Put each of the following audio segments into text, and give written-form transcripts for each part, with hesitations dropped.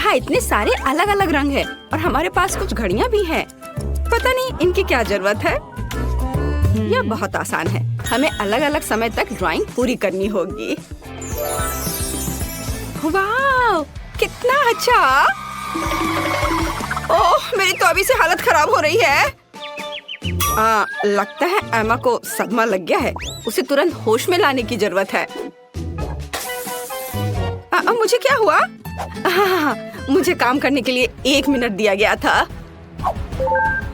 यहाँ इतने सारे अलग अलग रंग है और हमारे पास कुछ घड़ियाँ भी हैं। पता नहीं इनकी क्या जरूरत है। यह बहुत आसान है, हमें अलग अलग समय तक ड्राइंग पूरी करनी होगी। वाह, कितना अच्छा! ओह, मेरी तो अभी से हालत खराब हो रही है। लगता है एमा को सदमा लग गया है। उसे तुरंत होश में लाने की जरूरत है। मुझे क्या हुआ? मुझे काम करने के लिए 1 मिनट दिया गया था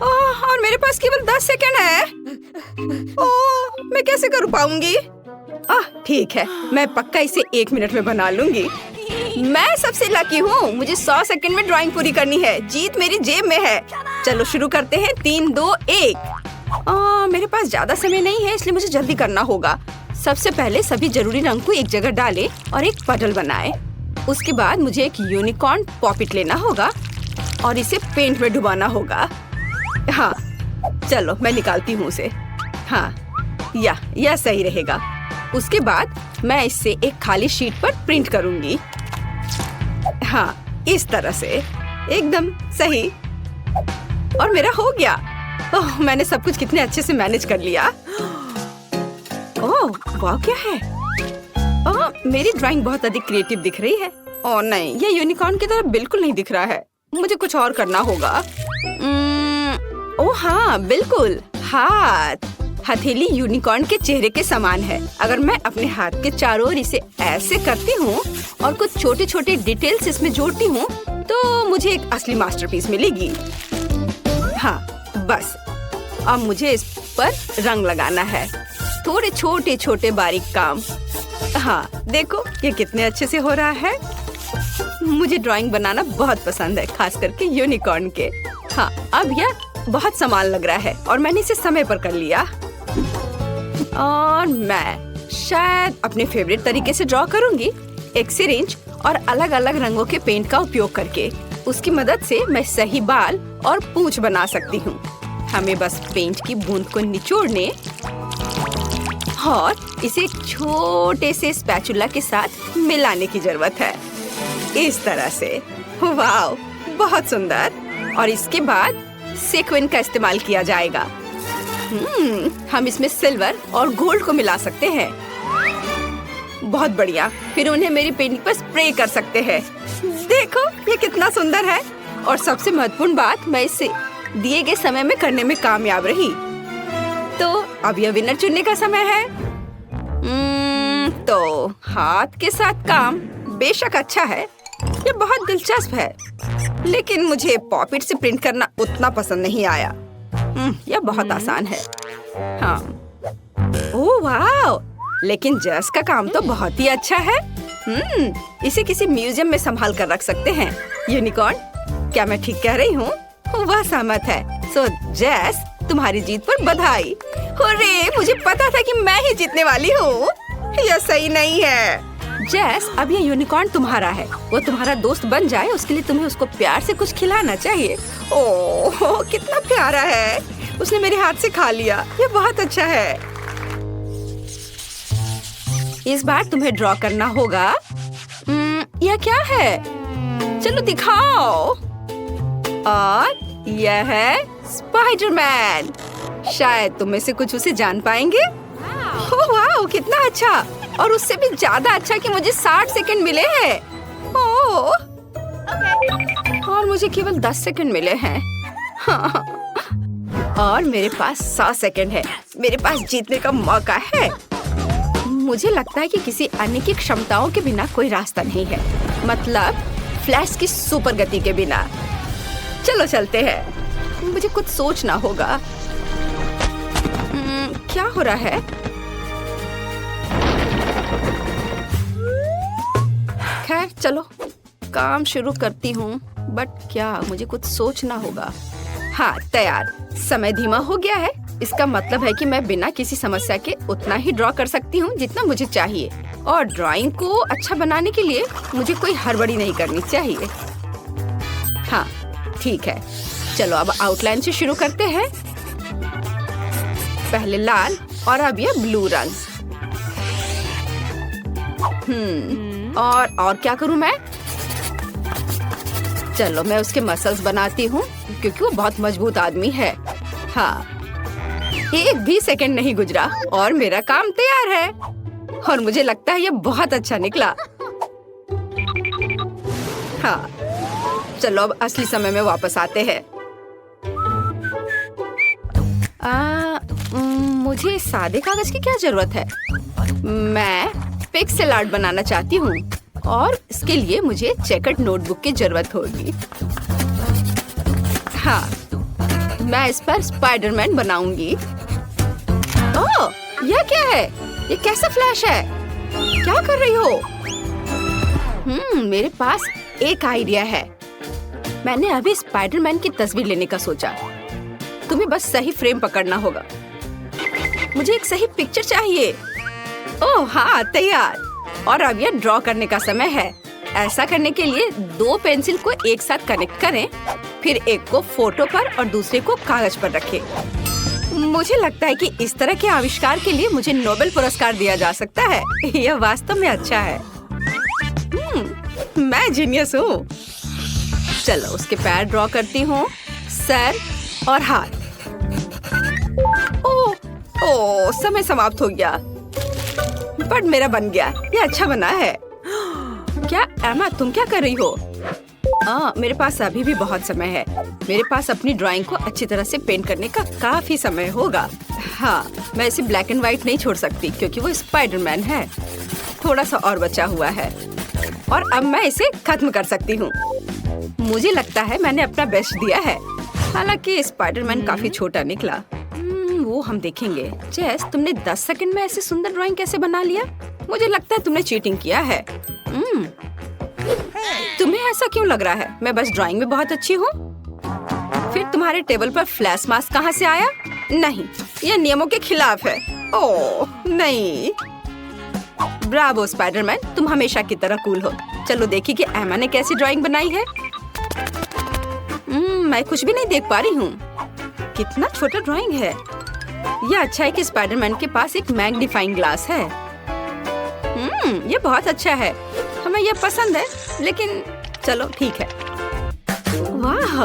और मेरे पास केवल 10 सेकंड है। ओह, मैं कैसे कर पाऊंगी? ठीक है, मैं पक्का इसे 1 मिनट में बना लूंगी। मैं सबसे लकी हूँ, मुझे 100 सेकंड में ड्राइंग पूरी करनी है। जीत मेरी जेब में है। चलो शुरू करते हैं। 3, 2, 1। मेरे पास ज्यादा समय नहीं है, इसलिए मुझे जल्दी करना होगा। सबसे पहले सभी जरूरी रंग को एक जगह डालें और एक पटल बनाएं। उसके बाद मुझे एक यूनिकॉर्न पॉपिट लेना होगा और इसे पेंट में डुबाना होगा। हाँ, चलो मैं निकालती हूँ उसे। हाँ, यह सही रहेगा। उसके बाद मैं इसे एक खाली शीट पर प्रिंट करूंगी। हाँ, इस तरह से एकदम सही। और मेरा हो गया। ओह, मैंने सब कुछ कितने अच्छे से मैनेज कर लिया। ओह, वाह, क्या है? मेरी ड्राइंग बहुत अधिक क्रिएटिव दिख रही है। ओह नहीं, ये यूनिकॉर्न की तरह बिल्कुल नहीं दिख रहा है। मुझे कुछ और करना होगा। ओह हाँ, बिल्कुल, हाथ। हथेली यूनिकॉर्न के चेहरे के समान है। अगर मैं अपने हाथ के चारों ओर इसे ऐसे करती हूँ और कुछ छोटे छोटे डिटेल्स इसमें जोड़ती हूँ तो मुझे एक असली मास्टरपीस मिलेगी। हाँ, बस अब मुझे इस पर रंग लगाना है। थोड़े छोटे छोटे बारीक काम। हाँ, देखो ये कितने अच्छे से हो रहा है। मुझे ड्राइंग बनाना बहुत पसंद है, खास करके यूनिकॉर्न के। हाँ, अब यह बहुत समान लग रहा है और मैंने इसे समय पर कर लिया। और मैं शायद अपने फेवरेट तरीके से ड्रॉ करूंगी, एक सिरिंज और अलग अलग रंगों के पेंट का उपयोग करके। उसकी मदद से मैं सही बाल और पूंछ बना सकती हूँ। हमें बस पेंट की बूंद को निचोड़ने और इसे एक छोटे से स्पैचुला के साथ मिलाने की जरूरत है। इस तरह से। वाह, बहुत सुंदर। और इसके बाद सेक्विन का इस्तेमाल किया जाएगा। हम इसमें सिल्वर और गोल्ड को मिला सकते हैं। बहुत बढ़िया। फिर उन्हें मेरी पेंटिंग पर स्प्रे कर सकते हैं। देखो ये कितना सुंदर है। और सबसे महत्वपूर्ण बात, मैं इसे दिए गए समय में करने में कामयाब रही। तो अब यह विनर चुनने का समय है। तो हाथ के साथ काम बेशक अच्छा है, ये बहुत दिलचस्प है, लेकिन मुझे पॉपिट से प्रिंट करना उतना पसंद नहीं आया। यह बहुत आसान है। हाँ, ओह वाह, लेकिन जस का काम तो बहुत ही अच्छा है। इसे किसी म्यूजियम में संभाल कर रख सकते हैं। यूनिकॉर्न, क्या मैं ठीक कह रही हूँ? वह सहमत है। सो जेस, तुम्हारी जीत पर बधाई। हुर्रे, मुझे पता था कि मैं ही जीतने वाली हूँ। यह सही नहीं है। जेस, अब ये यूनिकॉर्न तुम्हारा है। वो तुम्हारा दोस्त बन जाए उसके लिए तुम्हें उसको प्यार से कुछ खिलाना चाहिए। ओह, कितना प्यारा है। उसने मेरे हाथ से खा लिया। ये बहुत अच्छा है। इस बार तुम्हें ड्रॉ करना होगा। यह क्या है? चलो दिखाओ। और यह है स्पाइडरमैन। शायद तुम में से कुछ उसे जान पाएंगे। ओह वाह, कितना अच्छा। और उससे भी ज्यादा अच्छा कि मुझे 60 सेकंड मिले हैं। ओह, और मुझे केवल 10 सेकंड मिले हैं। हाँ। और मेरे पास 100 सेकंड है। मेरे पास जीतने का मौका है। मुझे लगता है कि किसी अन्य की क्षमताओं के बिना कोई रास्ता नहीं है। मतलब फ्लैश की सुपर गति के बिना। चलो चलते हैं। मुझे कुछ सोचना होगा। क्या हो रहा है? खैर चलो काम शुरू करती हूँ। बट क्या, मुझे कुछ सोचना होगा। हाँ, तैयार। समय धीमा हो गया है। इसका मतलब है कि मैं बिना किसी समस्या के उतना ही ड्रॉ कर सकती हूँ जितना मुझे चाहिए। और ड्राइंग को अच्छा बनाने के लिए मुझे कोई हड़बड़ी नहीं करनी चाहिए। हाँ, ठीक है। चलो अब आउटलाइन से शुरू करते हैं। पहले लाल और अब ये ब्लू रंग। और क्या करूं मैं? चलो मैं उसके मसल्स बनाती हूँ क्योंकि वो बहुत मजबूत आदमी है। हाँ, एक भी सेकंड नहीं गुजरा और मेरा काम तैयार है और मुझे लगता है ये बहुत अच्छा निकला। हाँ, चलो अब असली समय में वापस आते हैं। मुझे सादे कागज की क्या जरूरत है? मैं पिक्सेल आर्ट बनाना चाहती हूँ और इसके लिए मुझे चेकर्ड नोटबुक की जरूरत होगी। हाँ, मैं इस पर स्पाइडरमैन बनाऊंगी। ओह, यह क्या है? ये कैसा फ्लैश है? क्या कर रही हो? मेरे पास एक आइडिया है। मैंने अभी स्पाइडरमैन की तस्वीर लेने का सोचा। तुम्हें बस सही फ्रेम पकड़ना होगा। मुझे एक सही पिक्चर चाहिए। ओह हाँ, तैयार। और अब यह ड्रॉ करने का समय है। ऐसा करने के लिए 2 पेंसिल को एक साथ कनेक्ट करें, फिर एक को फोटो पर और दूसरे को कागज पर रखें। मुझे लगता है कि इस तरह के आविष्कार के लिए मुझे नोबेल पुरस्कार दिया जा सकता है। यह वास्तव में अच्छा है। मैं जीनियस हूँ। चलो उसके पैर ड्रॉ करती हूँ, सर और हाथ। ओह, समय समाप्त हो गया। बट मेरा बन गया। ये अच्छा बना है। क्या एमा, तुम क्या कर रही हो? मेरे पास अभी भी बहुत समय है। मेरे पास अपनी ड्राइंग को अच्छी तरह से पेंट करने का काफी समय होगा। हाँ, मैं इसे ब्लैक एंड व्हाइट नहीं छोड़ सकती क्योंकि वो स्पाइडरमैन है। थोड़ा सा और बचा हुआ है और अब मैं इसे खत्म कर सकती हूँ। मुझे लगता है मैंने अपना बेस्ट दिया है। हालांकि स्पाइडरमैन काफी छोटा निकला। वो हम देखेंगे। जेस, तुमने 10 सेकंड में ऐसी सुंदर ड्राइंग कैसे बना लिया? मुझे लगता है तुमने चीटिंग किया है। तुम्हें ऐसा क्यों लग रहा है? मैं बस ड्राइंग में बहुत अच्छी हूँ। फिर तुम्हारे टेबल पर फ्लैश मास्क कहाँ से आया? नहीं, यह नियमों के खिलाफ है। ओह नहीं। ब्रावो स्पाइडरमैन, तुम हमेशा की तरह कूल हो। चलो देखिए कि एमा ने कैसी ड्राइंग बनाई है। मैं कुछ भी नहीं देख पा रही हूँ। कितना छोटा ड्राइंग है। यह अच्छा है कि स्पाइडरमैन के पास एक मैग्नीफाइंग ग्लास है। ये बहुत अच्छा है। हमें यह पसंद है, लेकिन चलो ठीक है। वाह,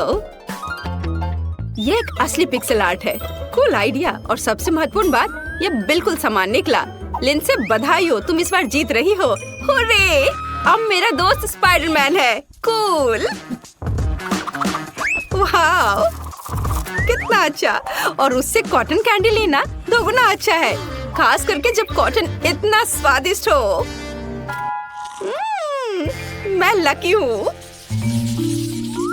ये एक असली पिक्सेल आर्ट है। Cool idea. और सबसे महत्वपूर्ण बात, ये बिल्कुल समान निकला। लिंडसे बधाई हो, तुम इस बार जीत रही हो। हुर्रे! अब मेरा दोस्त स्पाइडरमैन है। कूल। वाह, कितना अच्छा। और उससे कॉटन कैंडी लेना दोगुना अच्छा है, खास करके जब कॉटन इतना स्वादिष्ट हो। मैं लकी हूँ।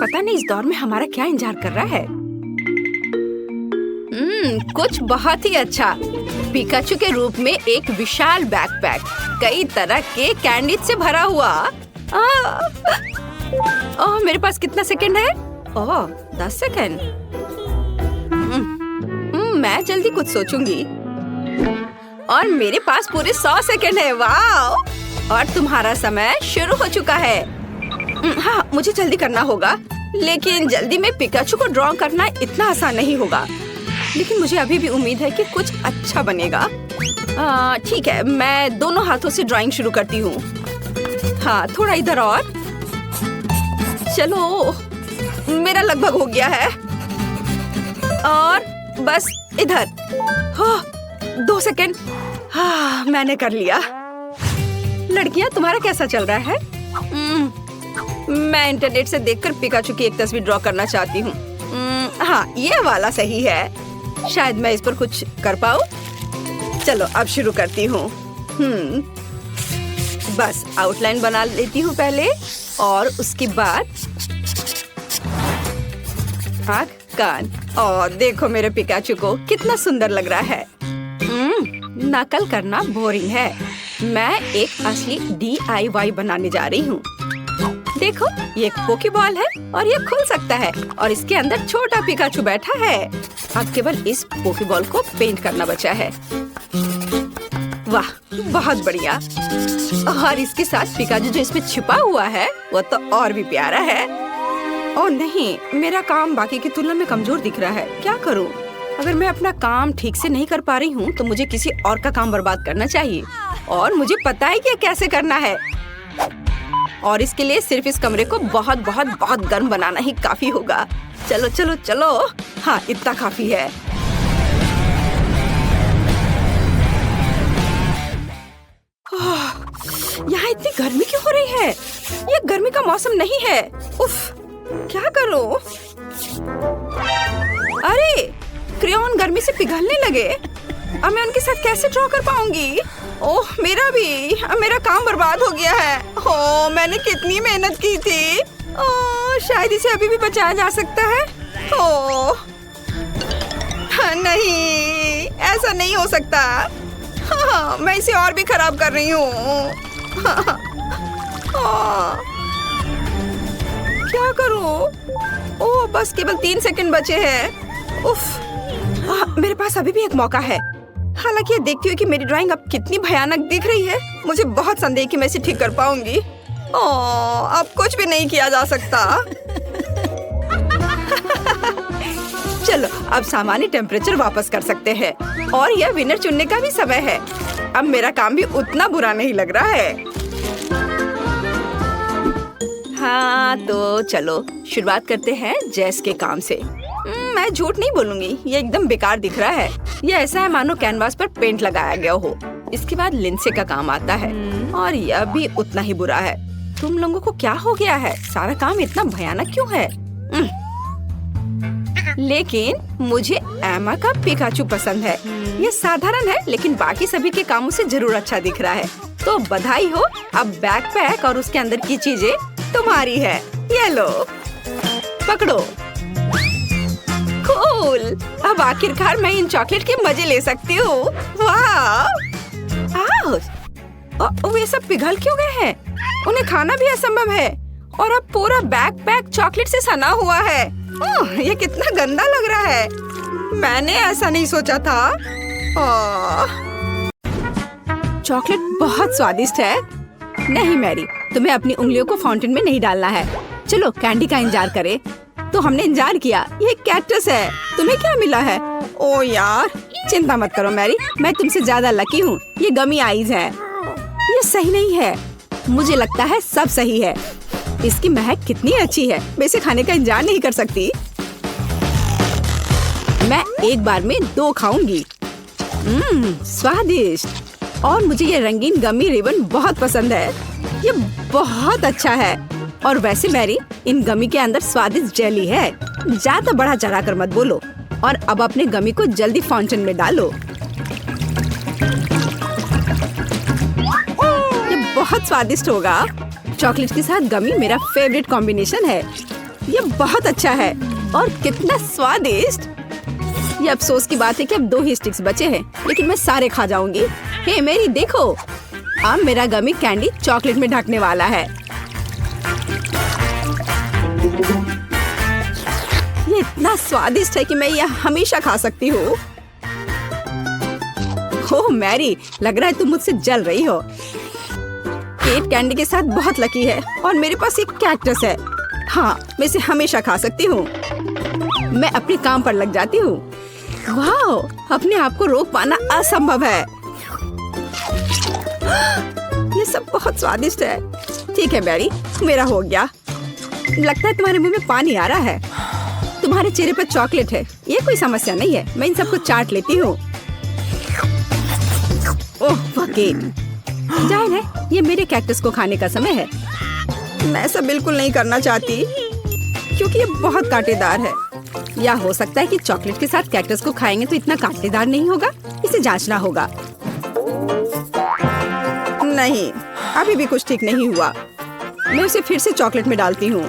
पता नहीं इस दौर में हमारा क्या इंतजार कर रहा है। कुछ बहुत ही अच्छा। पिकाचू के रूप में एक विशाल बैकपैक, कई तरह के कैंडी से भरा हुआ। ओह, मेरे पास कितना सेकंड है? ओह, 10 सेकंड। मैं जल्दी कुछ सोचूंगी। और मेरे पास पूरे 100 सेकंड है। वाह! और तुम्हारा समय शुरू हो चुका है। हाँ, मुझे जल्दी करना होगा। लेकिन जल्दी में पिकाचू को ड्रॉ करना इतना आसान नहीं होगा। लेकिन मुझे अभी भी उम्मीद है कि कुछ अच्छा बनेगा। ठीक है, मैं दोनों हाथों से ड्राइंग शुरू करती हूँ। हाँ, थोड़ा इधर और। चलो, मेरा लगभग हो गया है। और बस इधर। 2 सेकंड। हाँ, मैंने कर लिया। लड़कियाँ, तुम्हारा कैसा चल रहा है? मैं इंटरनेट से देखकर पिकाचू की एक तस्वीर ड्रॉ करना चाहती हूँ। हाँ, ये वाला सही है। शायद मैं इस पर कुछ कर पाऊँ। चलो अब शुरू करती हूँ। बस आउटलाइन बना लेती हूँ पहले, और उसके बाद आँख, कान। और देखो मेरे पिकाचू को कितना सुंदर लग रहा है। नकल करना बोरिंग है। मैं एक असली DIY बनाने जा रही हूँ। देखो, ये एक पोकेबॉल है और ये खुल सकता है और इसके अंदर छोटा पिकाचू बैठा है। अब केवल इस पोकेबॉल को पेंट करना बचा है। वाह, बहुत बढ़िया। और इसके साथ पिकाचू जो इसमें छिपा हुआ है वो तो और भी प्यारा है। ओह नहीं, मेरा काम बाकी की तुलना में कमजोर दिख रहा है। क्या करूं? अगर मैं अपना काम ठीक से नहीं कर पा रही हूँ तो मुझे किसी और का काम बर्बाद करना चाहिए, और मुझे पता है कि कैसे करना है। और इसके लिए सिर्फ इस कमरे को बहुत बहुत बहुत गर्म बनाना ही काफी होगा। चलो चलो चलो, हाँ इतना काफी है। यहाँ इतनी गर्मी क्यों हो रही है? ये गर्मी का मौसम नहीं है। उफ, क्या करूं? अरे क्रेयॉन गर्मी से पिघलने लगे। अब मैं उनके साथ कैसे ड्रॉ कर पाऊंगी? ओह मेरा काम बर्बाद हो गया है। ओह मैंने कितनी मेहनत की थी। ओह शायद इसे अभी भी बचाया जा सकता है। ओह नहीं, ऐसा नहीं हो सकता। हाँ, मैं इसे और भी खराब कर रही हूँ। क्या करूँ? ओह बस केवल 3 सेकंड बचे हैं। उफ, मेरे पास अभी भी एक मौका है। हालांकि ये देखती हूँ कि मेरी ड्राइंग अब कितनी भयानक दिख रही है। मुझे बहुत संदेह कि मैं इसे ठीक कर पाऊंगी। ओह अब कुछ भी नहीं किया जा सकता। चलो अब सामान्य टेम्परेचर वापस कर सकते हैं और यह विनर चुनने का भी समय है। अब मेरा काम भी उतना बुरा नहीं लग रहा है। हाँ तो चलो शुरुआत करते हैं जेस के काम से। मैं झूठ नहीं बोलूंगी, ये एकदम बेकार दिख रहा है। ये ऐसा है मानो कैनवास पर पेंट लगाया गया हो। इसके बाद लिंसे का काम आता है और यह भी उतना ही बुरा है। तुम लोगों को क्या हो गया है? सारा काम इतना भयानक क्यों है? लेकिन मुझे एमा का पिकाचू पसंद है। ये साधारण है लेकिन बाकी सभी के कामों से जरूर अच्छा दिख रहा है। तो बधाई हो, अब बैकपैक और उसके अंदर की चीजें तुम्हारी है। ये लो, पकड़ो। कूल, अब आखिरकार मैं इन चॉकलेट के मजे ले सकती हूँ। वाह! वे सब पिघल क्यों गए हैं? उन्हें खाना भी असंभव है और अब पूरा बैकपैक चॉकलेट से सना हुआ है। ये कितना गंदा लग रहा है। मैंने ऐसा नहीं सोचा था। चॉकलेट बहुत स्वादिष्ट है। नहीं मैरी, तुम्हें अपनी उंगलियों को फाउंटेन में नहीं डालना है। चलो कैंडी का इंतजार करें। तो हमने इंतजार किया। ये कैक्टस है। तुम्हें क्या मिला है? ओ यार, चिंता मत करो मैरी, मैं तुमसे ज्यादा लकी हूँ। ये गमी आइज है। ये सही नहीं है। मुझे लगता है सब सही है। इसकी महक कितनी अच्छी है। मैं इसे खाने का इंतजार नहीं कर सकती। मैं एक बार में 2 खाऊंगी। स्वादिष्ट। और मुझे ये रंगीन गमी रिबन बहुत पसंद है। ये बहुत अच्छा है। और वैसे मैरी, इन गमी के अंदर स्वादिष्ट जेली है। ज्यादा बढ़ा चढ़ा कर मत बोलो। और अब अपने गमी को जल्दी फाउंटेन में डालो। ये बहुत स्वादिष्ट होगा। चॉकलेट के साथ गमी मेरा फेवरेट कॉम्बिनेशन है। ये बहुत अच्छा है और कितना स्वादिष्ट। ये अफसोस की बात है कि अब 2 ही स्टिक्स बचे हैं, लेकिन मैं सारे खा जाऊंगी। हे मेरी देखो, अब मेरा गमी कैंडी चॉकलेट में ढकने वाला है। ये इतना स्वादिष्ट है कि मैं यह हमेशा खा सकती हूँ। ओह मैरी, लग रहा है तुम मुझसे जल रही हो। केट कैंडी के साथ बहुत लकी है और मेरे पास एक कैक्टस है। हाँ, मैं इसे हमेशा खा सकती हूँ। मैं अपने काम पर लग जाती हूँ। वाह, अपने आप को रोक पाना असंभव है। ये सब बहुत स्वादिष्ट है। ठीक है मैरी, मेरा हो गया। लगता है तुम्हारे मुंह में पानी आ रहा है। तुम्हारे चेहरे पर चॉकलेट है, ये कोई समस्या नहीं है। मैं इन सबको चाट लेती हूँ। ओह बकेट, जाहिर है ये मेरे कैक्टस को खाने का समय है। मैं ऐसा बिल्कुल नहीं करना चाहती क्योंकि ये बहुत कांटेदार है। या हो सकता है कि चॉकलेट के साथ कैक्टस को खाएंगे तो इतना कांटेदार नहीं होगा। इसे जांचना होगा। नहीं, अभी भी कुछ ठीक नहीं हुआ। मैं उसे फिर से चॉकलेट में डालती हूँ।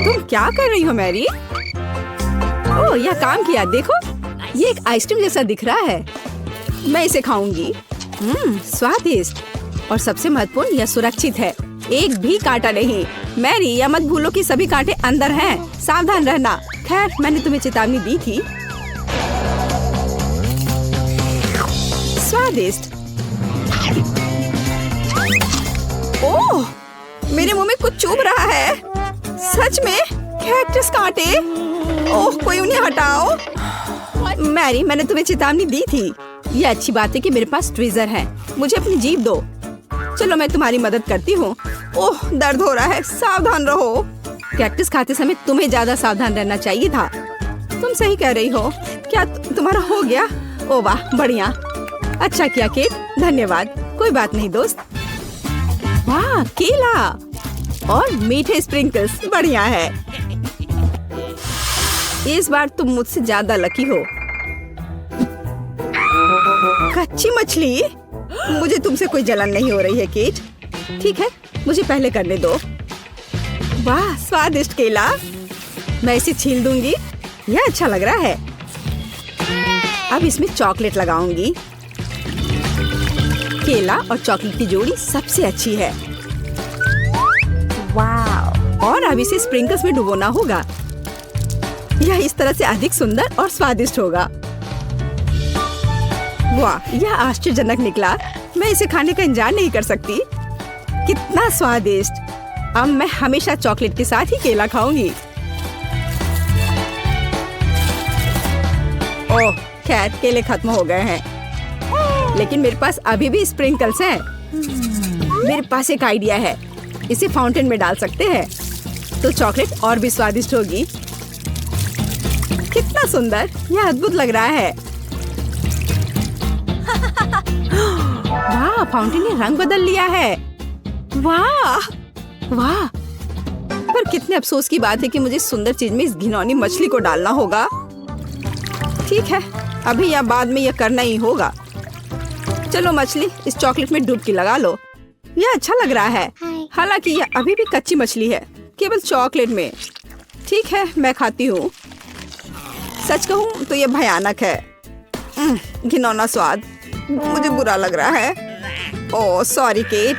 तुम क्या कर रही हो मैरी? ओह, यह काम किया। देखो, ये एक आइसक्रीम जैसा दिख रहा है। मैं इसे खाऊंगी। स्वादिष्ट और सबसे महत्वपूर्ण, यह सुरक्षित है। एक भी कांटा नहीं। मैरी, यह मत भूलो कि सभी कांटे अंदर हैं। सावधान रहना। खैर, मैंने तुम्हें चेतावनी दी थी। स्वादिष्ट। ओह, मेरे मुंह में कुछ चुभ रहा है। सच में कैक्टस कांटे। ओह, कोई उन्हें हटाओ। मैरी, मैंने तुम्हें चेतावनी दी थी। ये अच्छी बात है कि मेरे पास ट्वीजर है। मुझे अपनी जीभ दो। चलो मैं तुम्हारी मदद करती हूँ। ओह दर्द हो रहा है, सावधान रहो। कैक्टस खाते समय तुम्हें ज्यादा सावधान रहना चाहिए था। तुम सही कह रही हो। क्या तुम्हारा हो गया? ओ वाह बढ़िया, अच्छा किया केट, धन्यवाद। कोई बात नहीं दोस्त। वाह केला और मीठे स्प्रिंकल्स, बढ़िया है। इस बार तुम मुझसे ज्यादा लकी हो। कच्ची मछली? मुझे तुमसे कोई जलन नहीं हो रही है केट। ठीक है, मुझे पहले करने दो। वाह स्वादिष्ट केला, मैं इसे छील दूंगी। यह अच्छा लग रहा है। अब इसमें चॉकलेट लगाऊंगी। केला और चॉकलेट की जोड़ी सबसे अच्छी है। वाह! और अब इसे स्प्रिंकल्स में डुबोना होगा। यह इस तरह से अधिक सुंदर और स्वादिष्ट होगा। वाह, यह आश्चर्यजनक निकला। मैं इसे खाने का इंतजार नहीं कर सकती। कितना स्वादिष्ट! अब मैं हमेशा चॉकलेट के साथ ही केला खाऊंगी। ओह खैर, केले खत्म हो गए हैं, लेकिन मेरे पास अभी भी स्प्रिंकल्स हैं। मेरे पास एक आइडिया है, इसे फाउंटेन में डाल सकते हैं तो चॉकलेट और भी स्वादिष्ट होगी। कितना सुंदर, यह अद्भुत लग रहा है। वाह, फाउंटेन ने रंग बदल लिया है। वाह वाह, पर कितने अफसोस की बात है कि मुझे सुंदर चीज में इस घिनौनी मछली को डालना होगा। ठीक है, अभी या बाद में यह करना ही होगा। चलो मछली, इस चॉकलेट में डुबकी लगा लो। यह अच्छा लग रहा है। हालांकि यह अभी भी कच्ची मछली है, केवल चॉकलेट में। ठीक है, मैं खाती हूँ। सच कहूँ तो यह भयानक है। घिनौना स्वाद, मुझे बुरा लग रहा है। Oh sorry cat.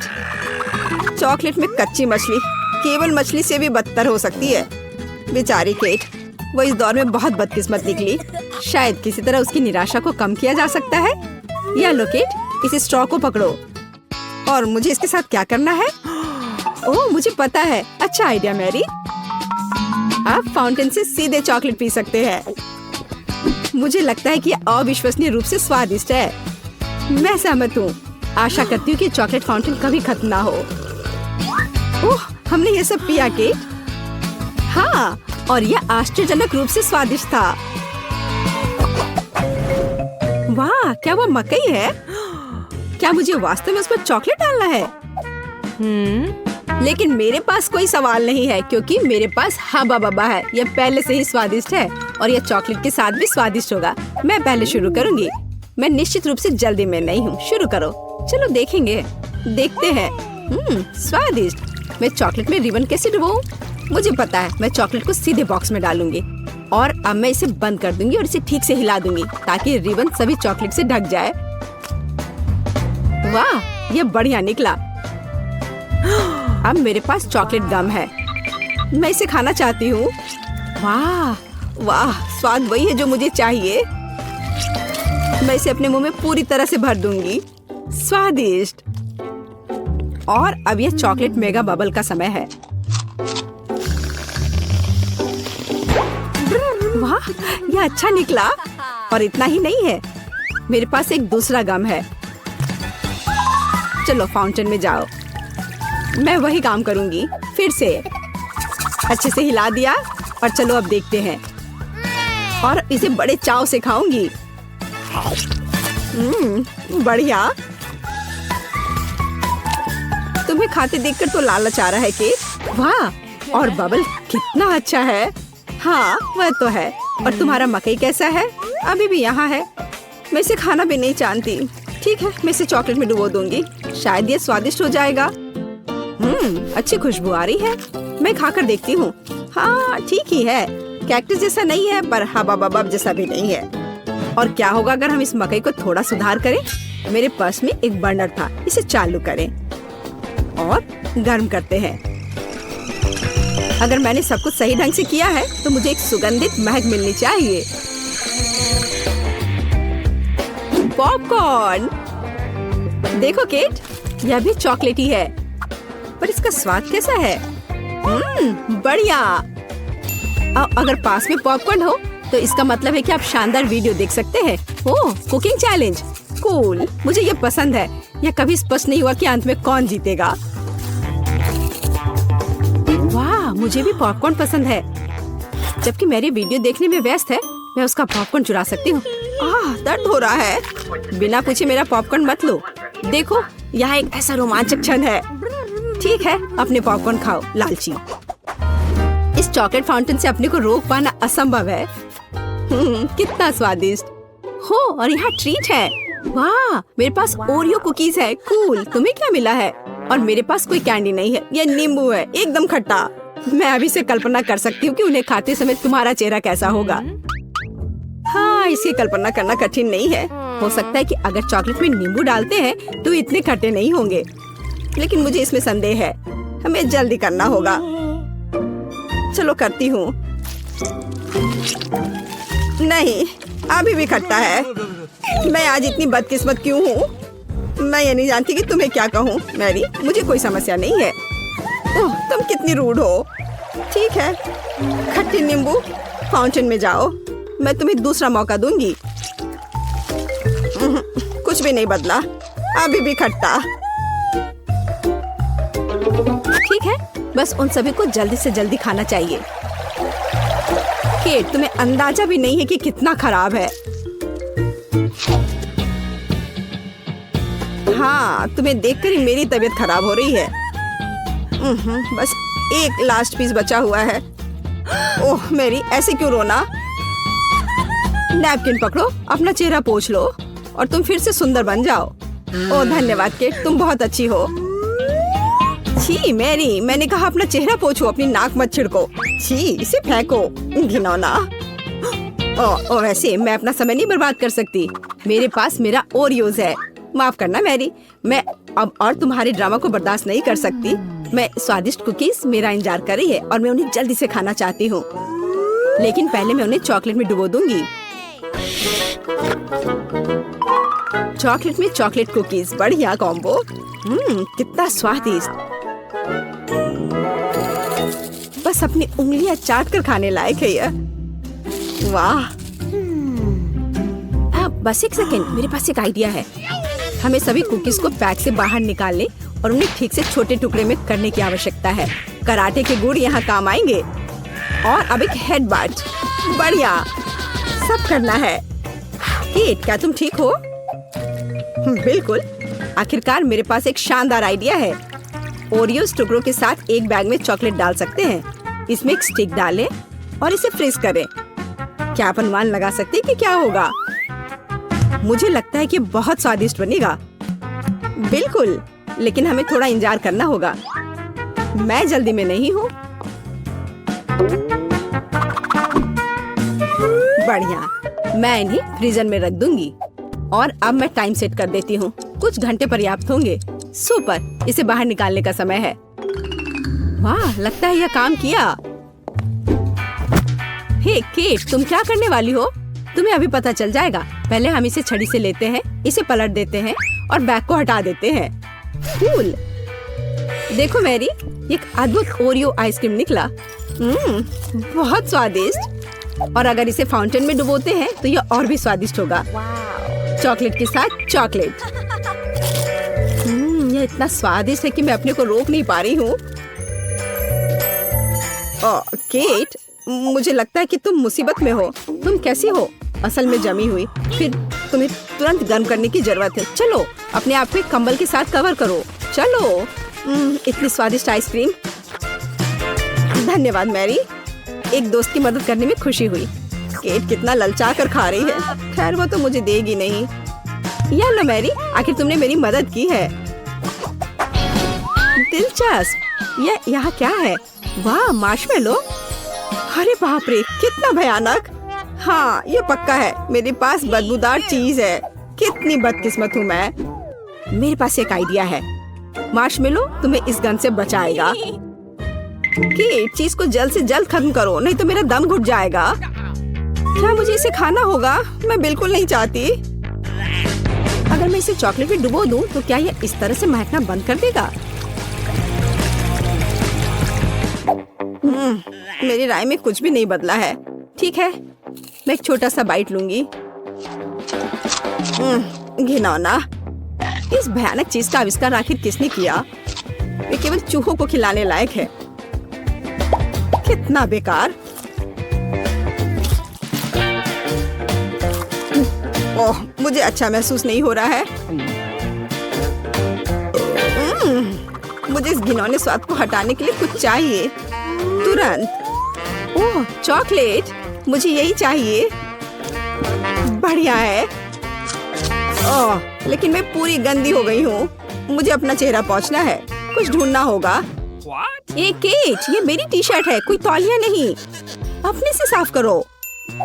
चॉकलेट में कच्ची मछली केवल मछली से भी बदतर हो सकती है। बेचारी केट, वो इस दौर में बहुत बदकिस्मत निकली। शायद किसी तरह उसकी निराशा को कम किया जा सकता है। या लो केट, इस स्ट्रॉ को पकड़ो। और मुझे इसके साथ क्या करना है? ओह मुझे पता है, अच्छा आइडिया मैरी। आप फाउंटेन से सीधे चॉकलेट पी सकते हैं। मुझे लगता है कि यह अविश्वसनीय रूप से स्वादिष्ट है। मैं सहमत हूँ। आशा करती हूँ कि चॉकलेट फाउंटेन कभी खत्म ना हो। ओह, हमने ये सब पिया केट? हाँ, और यह आश्चर्यजनक रूप से स्वादिष्ट था। वाह, क्या वो मकई है? क्या मुझे वास्तव में उस पर चॉकलेट डालना है? लेकिन मेरे पास कोई सवाल नहीं है, क्योंकि मेरे पास हब्बा बब्बा है। यह पहले से ही स्वादिष्ट है और यह चॉकलेट के साथ भी स्वादिष्ट होगा। मैं पहले शुरू करूंगी। मैं निश्चित रूप से जल्दी में नहीं हूँ। शुरू करो। चलो देखेंगे, देखते हैं। स्वादिष्ट। मैं चॉकलेट में रिबन कैसे डुबाऊं? मुझे पता है, मैं चॉकलेट को सीधे बॉक्स में डालूंगी और अब मैं इसे बंद कर दूंगी और इसे ठीक से हिला दूंगी ताकि रिबन सभी चॉकलेट से ढक जाए। वाह, यह बढ़िया निकला। अब मेरे पास चॉकलेट गम है। मैं इसे खाना चाहती हूँ। वाह वाह, स्वाद वही है जो मुझे चाहिए। मैं इसे अपने मुंह में पूरी तरह से भर दूंगी। स्वादिष्ट। और अब यह चॉकलेट मेगा बबल का समय है। वाह, यह अच्छा निकला। और इतना ही नहीं है, मेरे पास एक दूसरा गम है। चलो फाउंटेन में जाओ। मैं वही काम करूंगी फिर से। अच्छे से हिला दिया और चलो अब देखते हैं। और इसे बड़े चाव से खाऊंगी। बढ़िया। तुम्हें खाते देखकर तो लालच आ रहा है केट। वाह, और बबल कितना अच्छा है। हाँ वह तो है। और तुम्हारा मकई कैसा है? अभी भी यहाँ है। मैं इसे खाना भी नहीं जानती। ठीक है, मैं इसे चॉकलेट में डुबो दूंगी। शायद ये स्वादिष्ट हो जाएगा। अच्छी खुशबू आ रही है। मैं खाकर देखती हूँ। हाँ ठीक ही है। कैक्टस जैसा नहीं है, पर हबा बबब जैसा भी नहीं है। और क्या होगा अगर हम इस मकई को थोड़ा सुधार करें? मेरे पर्स में एक बर्नर था, इसे चालू करें और गर्म करते हैं। अगर मैंने सब कुछ सही ढंग से किया है तो मुझे एक सुगंधित महक मिलनी चाहिए। पॉपकॉर्न। देखो केट, यह भी चॉकलेटी है, पर इसका स्वाद कैसा है? बढ़िया। अगर पास में पॉपकॉर्न हो तो इसका मतलब है कि आप शानदार वीडियो देख सकते हैं। ओह, कुकिंग चैलेंज। कूल, मुझे ये पसंद है। यह कभी स्पष्ट नहीं हुआ कि अंत में कौन जीतेगा। वाह, मुझे भी पॉपकॉर्न पसंद है। जबकि मेरी वीडियो देखने में व्यस्त है, मैं उसका पॉपकॉर्न चुरा सकती हूँ। दर्द हो रहा है। बिना पूछे मेरा पॉपकॉर्न मत लो। देखो, यहाँ एक ऐसा रोमांचक क्षण है। ठीक है, अपने पॉपकॉर्न खाओ, लालची। इस चॉकलेट फाउंटेन से अपने को रोक पाना असंभव है। कितना स्वादिष्ट हो। और यहाँ ट्रीट है। वाह, मेरे पास ओरियो कुकीज है। कूल, तुम्हें क्या मिला है? और मेरे पास कोई कैंडी नहीं है। ये नींबू है, एकदम खट्टा। मैं अभी से कल्पना कर सकती हूँ कि उन्हें खाते समय तुम्हारा चेहरा कैसा होगा। हाँ, इसकी कल्पना करना कठिन नहीं है। हो सकता है कि अगर चॉकलेट में नींबू डालते हैं तो इतने खट्टे नहीं होंगे, लेकिन मुझे इसमें संदेह है। हमें जल्दी करना होगा। चलो करती हूँ। नहीं, अभी भी खट्टा है। मैं आज इतनी बदकिस्मत क्यों हूँ? मैं ये नहीं जानती कि तुम्हें क्या कहूँ। मैरी, मुझे कोई समस्या नहीं है। ओह, तुम कितनी रूड हो। ठीक है, खट्टी नींबू फाउंटेन में जाओ। मैं तुम्हें दूसरा मौका दूंगी। कुछ भी नहीं बदला, अभी भी खट्टा। ठीक है, बस उन सभी को जल्दी से जल्दी खाना चाहिए। केट, तुम्हें अंदाजा भी नहीं है कि कितना खराब है। हाँ, तुम्हें देखकर ही मेरी तबीयत खराब हो रही है। बस एक लास्ट पीस बचा हुआ है। ओह मेरी, ऐसे क्यों रोना? नैपकिन पकड़ो, अपना चेहरा पोंछ लो और तुम फिर से सुंदर बन जाओ। ओह धन्यवाद केट, तुम बहुत अच्छी हो। छी मैरी, मैंने कहा अपना चेहरा पोंछो, अपनी नाक मत छिड़को। छी, इसे फेंको, घिनौना। ओह वैसे मैं अपना समय नहीं बर्बाद कर सकती। मेरे पास मेरा ओरियोज है। माफ करना मैरी, मैं अब और तुम्हारे ड्रामा को बर्दाश्त नहीं कर सकती। मैं स्वादिष्ट कुकीज मेरा इंतजार कर रही है और मैं उन्हें जल्दी से खाना चाहती हूँ, लेकिन पहले मैं उन्हें चॉकलेट में डुबो दूंगी। चॉकलेट में चॉकलेट कुकीज, बढ़िया कॉम्बो। कितना स्वादिष्ट। बस अपनी उंगलियां चाट कर खाने लायक है यह। वाह। बस एक सेकेंड, मेरे पास एक आइडिया है। हमें सभी कुकीज को पैक से बाहर निकालने और उन्हें ठीक से छोटे टुकड़े में करने की आवश्यकता है। कराटे के गुण यहाँ काम आएंगे। और अब एक हेड बाट, बढ़िया, सब करना है। केट, क्या तुम ठीक हो? बिल्कुल। आखिरकार मेरे पास एक शानदार आइडिया है। ओरियोस टुकड़ों के साथ एक बैग में चॉकलेट डाल सकते हैं। इसमें एक स्टिक डालें और इसे फ्रीज करें। क्या आप अनुमान लगा सकते हैं कि क्या होगा? मुझे लगता है कि बहुत स्वादिष्ट बनेगा। बिल्कुल, लेकिन हमें थोड़ा इंतजार करना होगा। मैं जल्दी में नहीं हूँ। बढ़िया, मैं इन्हें फ्रीजर में रख दूंगी। और अब मैं टाइम सेट कर देती हूँ। कुछ घंटे पर्याप्त होंगे। सुपर, इसे बाहर निकालने का समय है। वाह, लगता है यह काम किया। हे केट, तुम क्या करने वाली हो? तुम्हें अभी पता चल जाएगा। पहले हम इसे छड़ी से लेते हैं, इसे पलट देते हैं और बैग को हटा देते हैं। कूल। देखो मैरी, एक अद्भुत ओरियो आइसक्रीम निकला। बहुत स्वादिष्ट। और अगर इसे फाउंटेन में डुबोते हैं तो यह और भी स्वादिष्ट होगा। चॉकलेट के साथ चॉकलेट। यह इतना स्वादिष्ट है कि मैं अपने को रोक नहीं पा रही हूँ। केट, मुझे लगता है कि तुम मुसीबत में हो। तुम कैसी हो? असल में जमी हुई, फिर तुम्हें तुरंत गर्म करने की जरूरत है। चलो, अपने आप को कंबल के साथ कवर करो। चलो। इतनी स्वादिष्ट आइसक्रीम। धन्यवाद मैरी, एक दोस्त की मदद करने में खुशी हुई। केट कितना ललचा कर खा रही है। खैर, वो तो मुझे देगी नहीं। या लो मैरी, आखिर तुमने मेरी मदद की है। दिलचस्प। यह यहाँ क्या है? वाह, मार्शमेलो। अरे बाप रे, कितना भयानक। हाँ, ये पक्का है। मेरे पास बदबूदार चीज है। कितनी बदकिस्मत हूँ मैं। मेरे पास एक आइडिया है। मार्शमेलो तुम्हें इस गन से बचाएगा। कि चीज को जल्द से जल्द खत्म करो, नहीं तो मेरा दम घुट जाएगा। क्या मुझे इसे खाना होगा? मैं बिल्कुल नहीं चाहती। अगर मैं इसे चॉकलेट में डुबो दूं, तो क्या यह इस तरह से महकना बंद कर देगा? मेरी राय में कुछ भी नहीं बदला है। ठीक है, मैं एक छोटा सा बाइट लूंगी। घिनौना, इस भयानक चीज का आविष्कार आखिर किसने किया? ये केवल चूहों को खिलाने लायक है। कितना बेकार। ओह, मुझे अच्छा महसूस नहीं हो रहा है। मुझे इस घिनौने स्वाद को हटाने के लिए कुछ चाहिए तुरंत। ओह, चॉकलेट, मुझे यही चाहिए। बढ़िया है। ओह, लेकिन मैं पूरी गंदी हो गई हूँ। मुझे अपना चेहरा पोंछना है। कुछ ढूंढना होगा। ये केट, ये मेरी टी शर्ट है, कोई तौलिया नहीं। अपने से साफ करो।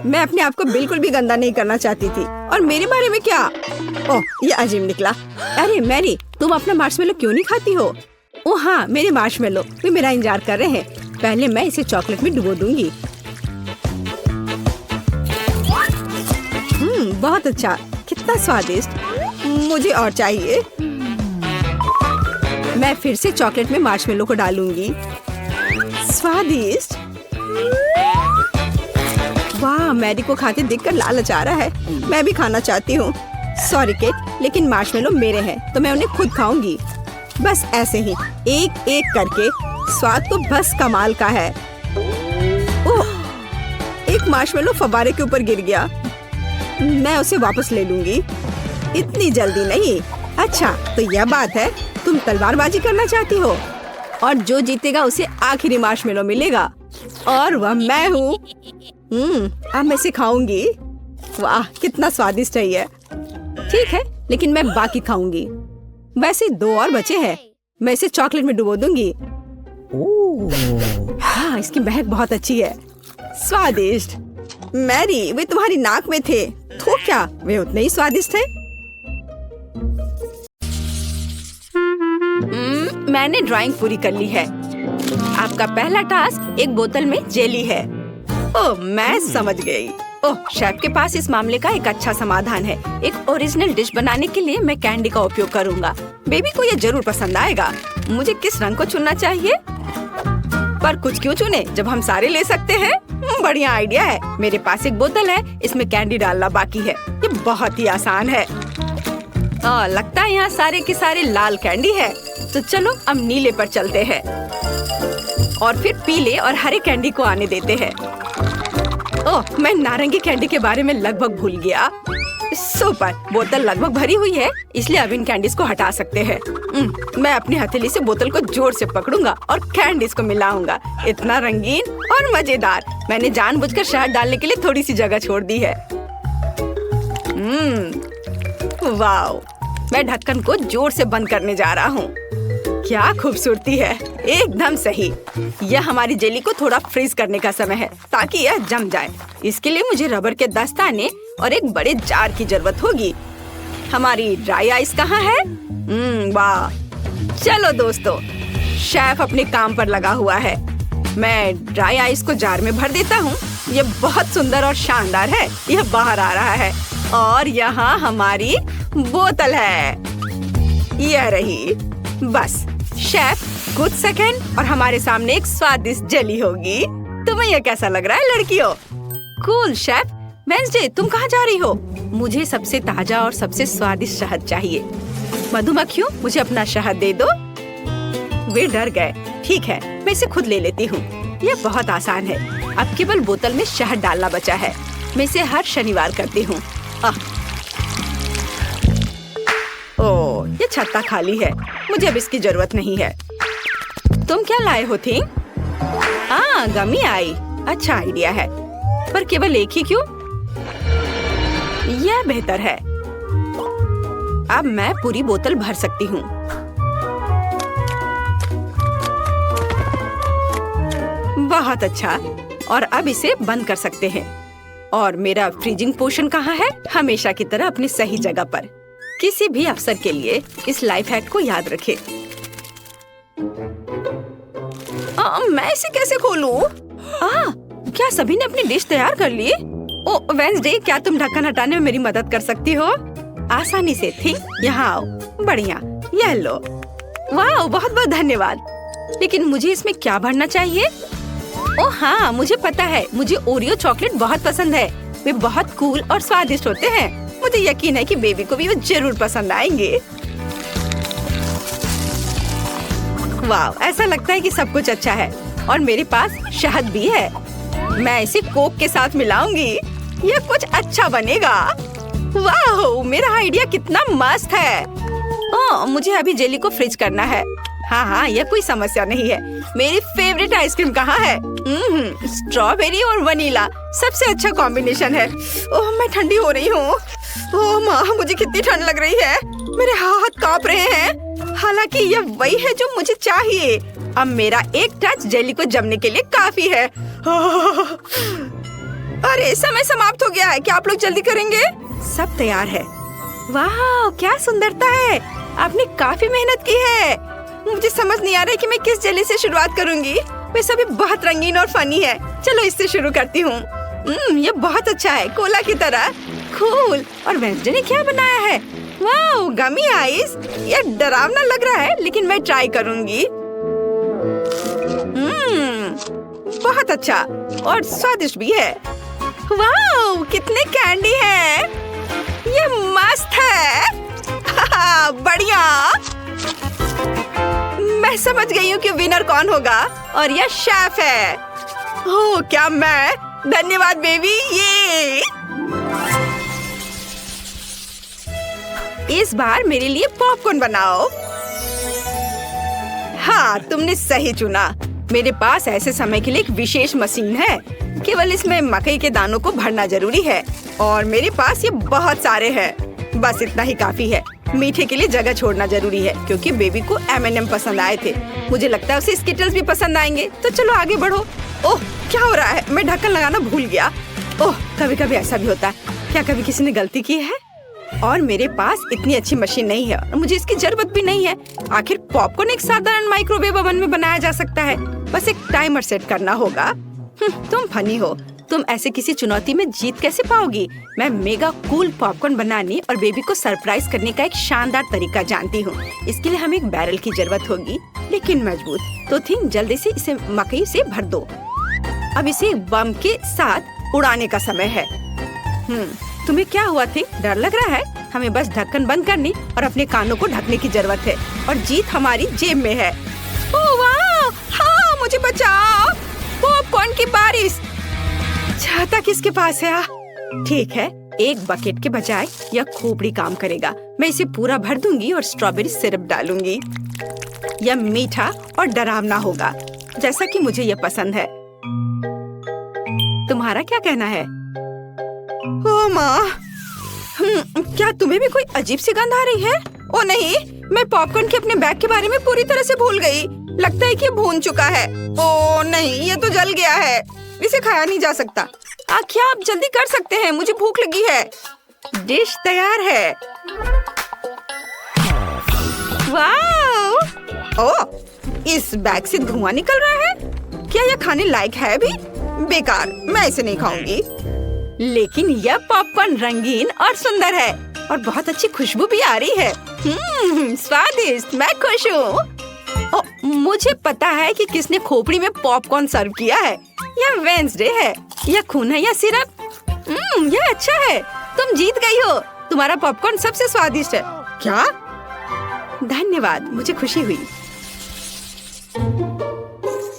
मैं अपने आप को बिल्कुल भी गंदा नहीं करना चाहती थी। और मेरे बारे में क्या? ओह, ये अजीब निकला। अरे मैरी, तुम अपना मार्शमेलो क्यों नहीं खाती हो? ओह हाँ, मेरे मार्शमेलो वे मेरा इंतजार कर रहे हैं। पहले मैं इसे चॉकलेट में डुबो दूंगी। बहुत अच्छा, कितना स्वादिष्ट। मुझे और चाहिए। मैं फिर से चॉकलेट में मार्शमेलो को डालूंगी। स्वादिष्ट। वाह, मैरी को खाते देखकर लालच आ रहा है। मैं भी खाना चाहती हूँ। सॉरी केट, लेकिन मार्शमेलो मेरे हैं तो मैं उन्हें खुद खाऊंगी। बस ऐसे ही, एक एक करके। स्वाद तो बस कमाल का है। ओह, एक मार्शमेलो फव्वारे के ऊपर गिर गया। मैं उसे वापस ले लूंगी। इतनी जल्दी नहीं। अच्छा, तो यह बात है, तुम तलवारबाजी करना चाहती हो और जो जीतेगा उसे आखिरी मार्शमेलो मिलेगा और वह मैं हूँ। अब मैं इसे खाऊंगी। वाह, कितना स्वादिष्ट है ये। ठीक है, लेकिन मैं बाकी खाऊंगी। वैसे 2 और बचे हैं। मैं इसे चॉकलेट में डुबो दूंगी। हाँ, इसकी महक बहुत अच्छी है। स्वादिष्ट। मैरी, वे तुम्हारी नाक में थे तो क्या वे उतने ही स्वादिष्ट थे? मैंने ड्राइंग पूरी कर ली है। आपका पहला टास्क एक बोतल में जेली है। ओह, मैं समझ गई। ओह, शेफ के पास इस मामले का एक अच्छा समाधान है। एक ओरिजिनल डिश बनाने के लिए मैं कैंडी का उपयोग करूंगा। बेबी को ये जरूर पसंद आएगा। मुझे किस रंग को चुनना चाहिए? पर कुछ क्यों चुने जब हम सारे ले सकते हैं? बढ़िया आइडिया है। मेरे पास एक बोतल है, इसमें कैंडी डालना बाकी है। ये बहुत ही आसान है। लगता है यहाँ सारे के सारे लाल कैंडी है। तो चलो अब नीले पर चलते हैं और फिर पीले और हरे कैंडी को आने देते हैं। ओह, मैं नारंगी कैंडी के बारे में लगभग भूल गया। सुपर, बोतल लगभग भरी हुई है, इसलिए अब इन कैंडीज को हटा सकते हैं। मैं अपनी हथेली से बोतल को जोर से पकड़ूंगा और कैंडीज को मिलाऊंगा। इतना रंगीन और मजेदार। मैंने जानबूझकर शहद डालने के लिए थोड़ी सी जगह छोड़ दी है। वाह, मैं ढक्कन को जोर से बंद करने जा रहा हूँ। क्या खूबसूरती है, एकदम सही। यह हमारी जेली को थोड़ा फ्रीज करने का समय है ताकि यह जम जाए। इसके लिए मुझे रबर के दस्ताने और एक बड़े जार की जरूरत होगी। हमारी ड्राई आइस कहाँ है? वाह, चलो दोस्तों, शेफ अपने काम पर लगा हुआ है। मैं ड्राई आइस को जार में भर देता हूँ। यह बहुत सुंदर और शानदार है। यह बाहर आ रहा है और यहाँ हमारी बोतल है। यह रही। बस शेफ, कुछ सेकंड और हमारे सामने एक स्वादिष्ट जेली होगी। तुम्हें यह कैसा लग रहा है लड़कियों? Cool chef. वेंसडे, तुम कहाँ जा रही हो? मुझे सबसे ताजा और सबसे स्वादिष्ट शहद चाहिए। मधुमक्खियों, मुझे अपना शहद दे दो। वे डर गए। ठीक है, मैं इसे खुद ले लेती हूँ। यह बहुत आसान है। अब केवल बोतल में शहद डालना बचा है। मैं इसे हर शनिवार करती हूँ। ओह, ये छत्ता खाली है। मुझे अब इसकी जरूरत नहीं है। तुम क्या लाए हो थी? गमी आई। अच्छा आइडिया है, पर केवल एक ही क्यों? यह बेहतर है। अब मैं पूरी बोतल भर सकती हूँ। बहुत अच्छा। और अब इसे बंद कर सकते हैं। और मेरा फ्रीजिंग पोर्शन कहाँ है? हमेशा की तरह अपनी सही जगह पर। किसी भी अवसर के लिए इस लाइफ हैक को याद रखें। मैं इसे कैसे खोलूं? क्या सभी ने अपनी डिश तैयार कर ली? ओह वेंसडे, क्या तुम ढक्कन हटाने में मेरी मदद कर सकती हो? आसानी से। ठीक, यहाँ आओ। बढ़िया, यह लो। वाह, बहुत बहुत धन्यवाद। लेकिन मुझे इसमें क्या भरना चाहिए? ओह हाँ, मुझे पता है। मुझे ओरियो चॉकलेट बहुत पसंद है। वे बहुत कूल और स्वादिष्ट होते हैं। मुझे यकीन है कि बेबी को भी वो जरूर पसंद आएंगे। वाह, ऐसा लगता है कि सब कुछ अच्छा है और मेरे पास शहद भी है। मैं इसे कोक के साथ मिलाऊंगी, यह कुछ अच्छा बनेगा। वाह, मेरा आइडिया कितना मस्त है। ओह, मुझे अभी जेली को फ्रीज करना है। हाँ, यह कोई समस्या नहीं है। मेरी फेवरेट आइसक्रीम कहाँ है? स्ट्रॉबेरी और वनीला सबसे अच्छा कॉम्बिनेशन है। ओह, मैं ठंडी हो रही हूँ। ओह माँ, मुझे कितनी ठंड लग रही है। मेरे हाथ कांप रहे हैं। हालांकि यह वही है जो मुझे चाहिए। अब मेरा एक टच जेली को जमने के लिए काफी है। अरे, समय समाप्त हो गया है। क्या आप लोग जल्दी करेंगे? सब तैयार है। वाह, क्या सुंदरता है। आपने काफी मेहनत की है। मुझे समझ नहीं आ रहा है कि मैं किस जेली से शुरुआत करूंगी। वे सभी बहुत रंगीन और फनी है। चलो इससे शुरू करती हूँ। ये बहुत अच्छा है, कोला की तरह। कूल। और वेंसडे ने क्या बनाया है? वाह, गमी आइस। यह डरावना लग रहा है, लेकिन मैं ट्राई करूंगी। बहुत अच्छा और स्वादिष्ट भी है। वाह, कितने कैंडी है। ये मस्त है। बढ़िया। मैं समझ गई हूँ कि विनर कौन होगा और यह शेफ है। ओह, क्या मैं? धन्यवाद बेबी। ये इस बार मेरे लिए पॉपकॉर्न बनाओ। हाँ, तुमने सही चुना। मेरे पास ऐसे समय के लिए एक विशेष मशीन है। केवल इसमें मकई के दानों को भरना जरूरी है और मेरे पास ये बहुत सारे हैं। बस इतना ही काफी है। मीठे के लिए जगह छोड़ना जरूरी है क्योंकि बेबी को M&M पसंद आए थे। मुझे लगता है उसे स्किटल्स भी पसंद आएंगे। तो चलो आगे बढ़ो। ओह, क्या हो रहा है? मैं ढक्कन लगाना भूल गया। ओह, कभी कभी ऐसा भी होता है। क्या कभी किसी ने गलती की है? और मेरे पास इतनी अच्छी मशीन नहीं है और मुझे इसकी जरूरत भी नहीं है। आखिर पॉपकॉर्न एक साधारण माइक्रोवेव ओवन में बनाया जा सकता है। बस एक टाइमर सेट करना होगा। तुम फनी हो। तुम ऐसे किसी चुनौती में जीत कैसे पाओगी? मैं मेगा कूल पॉपकॉर्न बनाने और बेबी को सरप्राइज करने का एक शानदार तरीका जानती हूँ। इसके लिए हमें एक बैरल की जरूरत होगी, लेकिन मजबूत। तो थिंग जल्दी से इसे मकई से भर दो। अब इसे बम के साथ उड़ाने का समय है। तुम्हें क्या हुआ थी? डर लग रहा है? हमें बस ढक्कन बंद करने और अपने कानों को ढकने की जरूरत है और जीत हमारी जेब में है। ओह वाह! हाँ, मुझे बचाओ। पॉपकॉर्न की बारिश। छाता किसके पास है? ठीक है, एक बकेट के बजाय यह खोपड़ी काम करेगा। मैं इसे पूरा भर दूंगी और स्ट्रॉबेरी सिरप डालूंगी। यह मीठा और डरावना होगा, जैसा कि मुझे यह पसंद है। तुम्हारा क्या कहना है? ओह माँ, क्या तुम्हें भी कोई अजीब सी गंध आ रही है? ओ नहीं, मैं पॉपकॉर्न के अपने बैग के बारे में पूरी तरह से भूल गई। लगता है कि ये भून चुका है। ओ नहीं, ये तो जल गया है। इसे खाया नहीं जा सकता। क्या आप जल्दी कर सकते हैं? मुझे भूख लगी है। डिश तैयार है। वाह! ओह, इस बैग से धुआं निकल रहा है। क्या यह खाने लायक है भी? बेकार, मैं इसे नहीं खाऊंगी। लेकिन यह पॉपकॉर्न रंगीन और सुंदर है और बहुत अच्छी खुशबू भी आ रही है। स्वादिष्ट। मैं खुश हूँ। मुझे पता है कि किसने खोपड़ी में पॉपकॉर्न सर्व किया है। यह वेंसडे है। यह खून है या सिरप? यह अच्छा है। तुम जीत गई हो। तुम्हारा पॉपकॉर्न सबसे स्वादिष्ट है। क्या? धन्यवाद, मुझे खुशी हुई।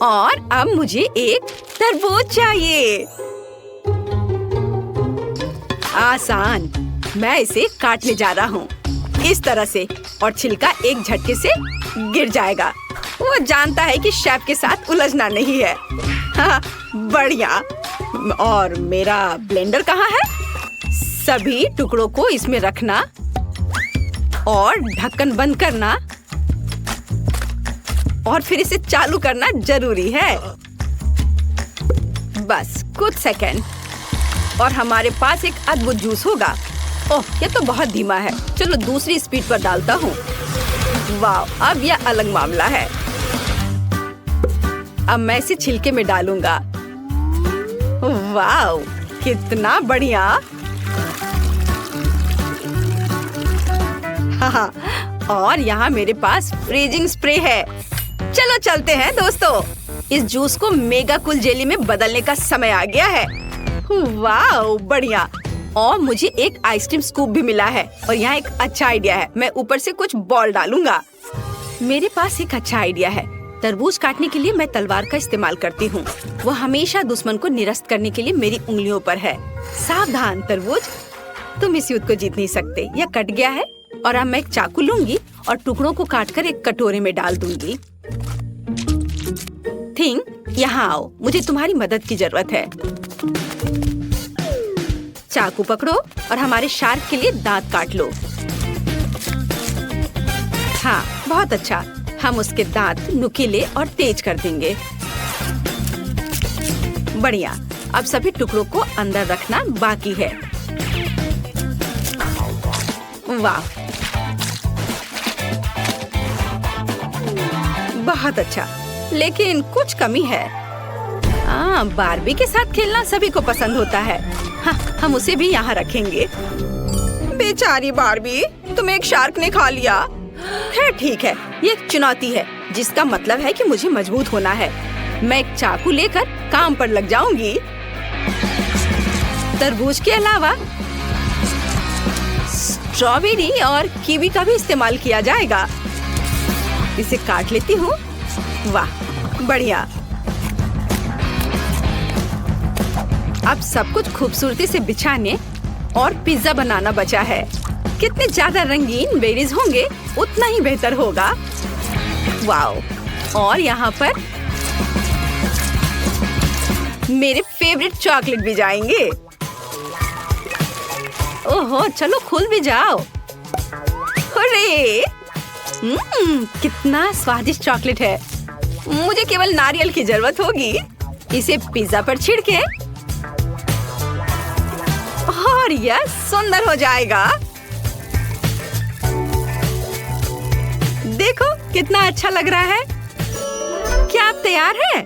और अब मुझे एक तरबूज चाहिए। आसान। मैं इसे काटने जा रहा हूँ इस तरह से और छिलका एक झटके से गिर जाएगा। वो जानता है कि शेफ के साथ उलझना नहीं है। हाँ, बढ़िया। और मेरा ब्लेंडर कहाँ है? सभी टुकड़ों को इसमें रखना और ढक्कन बंद करना और फिर इसे चालू करना जरूरी है। बस कुछ सेकंड और हमारे पास एक अद्भुत जूस होगा। ओह, ये तो बहुत धीमा है। चलो दूसरी स्पीड पर डालता हूँ। वाह, अब यह अलग मामला है। अब मैं इसे छिलके में डालूंगा। वाह, कितना बढ़िया। हाँ, और यहाँ मेरे पास फ्रीजिंग स्प्रे है। चलो चलते हैं दोस्तों। इस जूस को मेगा कूल जेली में बदलने का समय आ गया है। वाह, बढ़िया। और मुझे एक आइसक्रीम स्कूप भी मिला है और यहाँ एक अच्छा आइडिया है, मैं ऊपर से कुछ बॉल डालूंगा। मेरे पास एक अच्छा आइडिया है। तरबूज काटने के लिए मैं तलवार का इस्तेमाल करती हूँ। वो हमेशा दुश्मन को निरस्त करने के लिए मेरी उंगलियों पर है। सावधान तरबूज, तुम इस युद्ध को जीत नहीं सकते। यह कट गया है और अब मैं एक चाकू लूंगी और टुकड़ों को काटकर एक कटोरे में डाल दूंगी। थिंग, यहाँ आओ, मुझे तुम्हारी मदद की जरूरत है। चाकू पकड़ो और हमारे शार्क के लिए दांत काट लो। हाँ, बहुत अच्छा। हम उसके दांत नुकीले और तेज कर देंगे। बढ़िया। अब सभी टुकड़ों को अंदर रखना बाकी है। वाह, बहुत अच्छा, लेकिन कुछ कमी है। बारबी के साथ खेलना सभी को पसंद होता है। हाँ, हम उसे भी यहाँ रखेंगे। बेचारी बारबी, तुम्हें एक शार्क ने खा लिया। खैर ठीक है, ये एक चुनौती है, जिसका मतलब है कि मुझे मजबूत होना है। मैं एक चाकू लेकर काम पर लग जाऊंगी। तरबूज के अलावा स्ट्रॉबेरी और कीवी का भी इस्तेमाल किया जाएगा। इसे काट लेती हूँ। वाह, बढ़िया। अब सब कुछ खूबसूरती से बिछाने और पिज्जा बनाना बचा है। कितने ज्यादा रंगीन बेरीज होंगे उतना ही बेहतर होगा। वाओ, और यहाँ पर मेरे फेवरेट चॉकलेट भी जाएंगे। ओहो, चलो खुल भी जाओ। अरे, कितना स्वादिष्ट चॉकलेट है। मुझे केवल नारियल की जरूरत होगी। इसे पिज्जा पर छिड़के और यह सुंदर हो जाएगा। देखो कितना अच्छा लग रहा है। क्या आप तैयार हैं?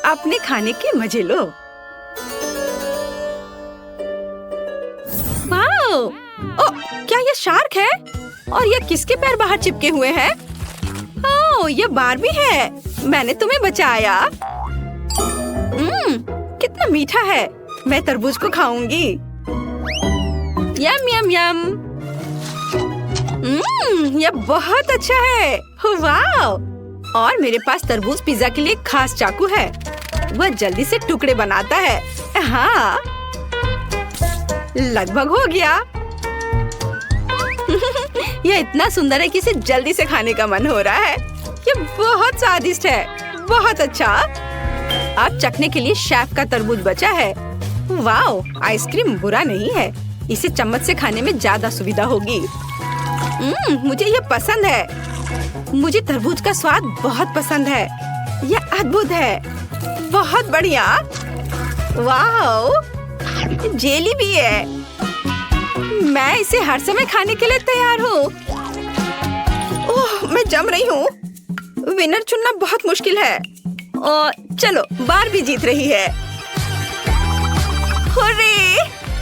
अपने खाने के मजे लो। वाओ! ओह, क्या ये शार्क है? और ये किसके पैर बाहर चिपके हुए हैं? ओह, ये बारबी है। मैंने तुम्हें बचाया। कितना मीठा है। मैं तरबूज को खाऊंगी। यम यम यम। यह बहुत अच्छा है। वाओ! और मेरे पास तरबूज पिज्जा के लिए खास चाकू है। वह जल्दी से टुकड़े बनाता है। हाँ, लगभग हो गया। यह इतना सुंदर है कि इसे जल्दी से खाने का मन हो रहा है। यह बहुत स्वादिष्ट है। बहुत अच्छा। अब चखने के लिए शेफ का तरबूज बचा है। वाओ, आइसक्रीम बुरा नहीं है। इसे चम्मच से खाने में ज्यादा सुविधा होगी। मुझे ये पसंद है। मुझे तरबूज का स्वाद बहुत पसंद है। यह अद्भुत है। बहुत बढ़िया। वाओ, जेली भी है। मैं इसे हर समय खाने के लिए तैयार हूँ। ओह, मैं जम रही हूँ। विनर चुनना बहुत मुश्किल है। और चलो, बारबी जीत रही है। हुर्रे!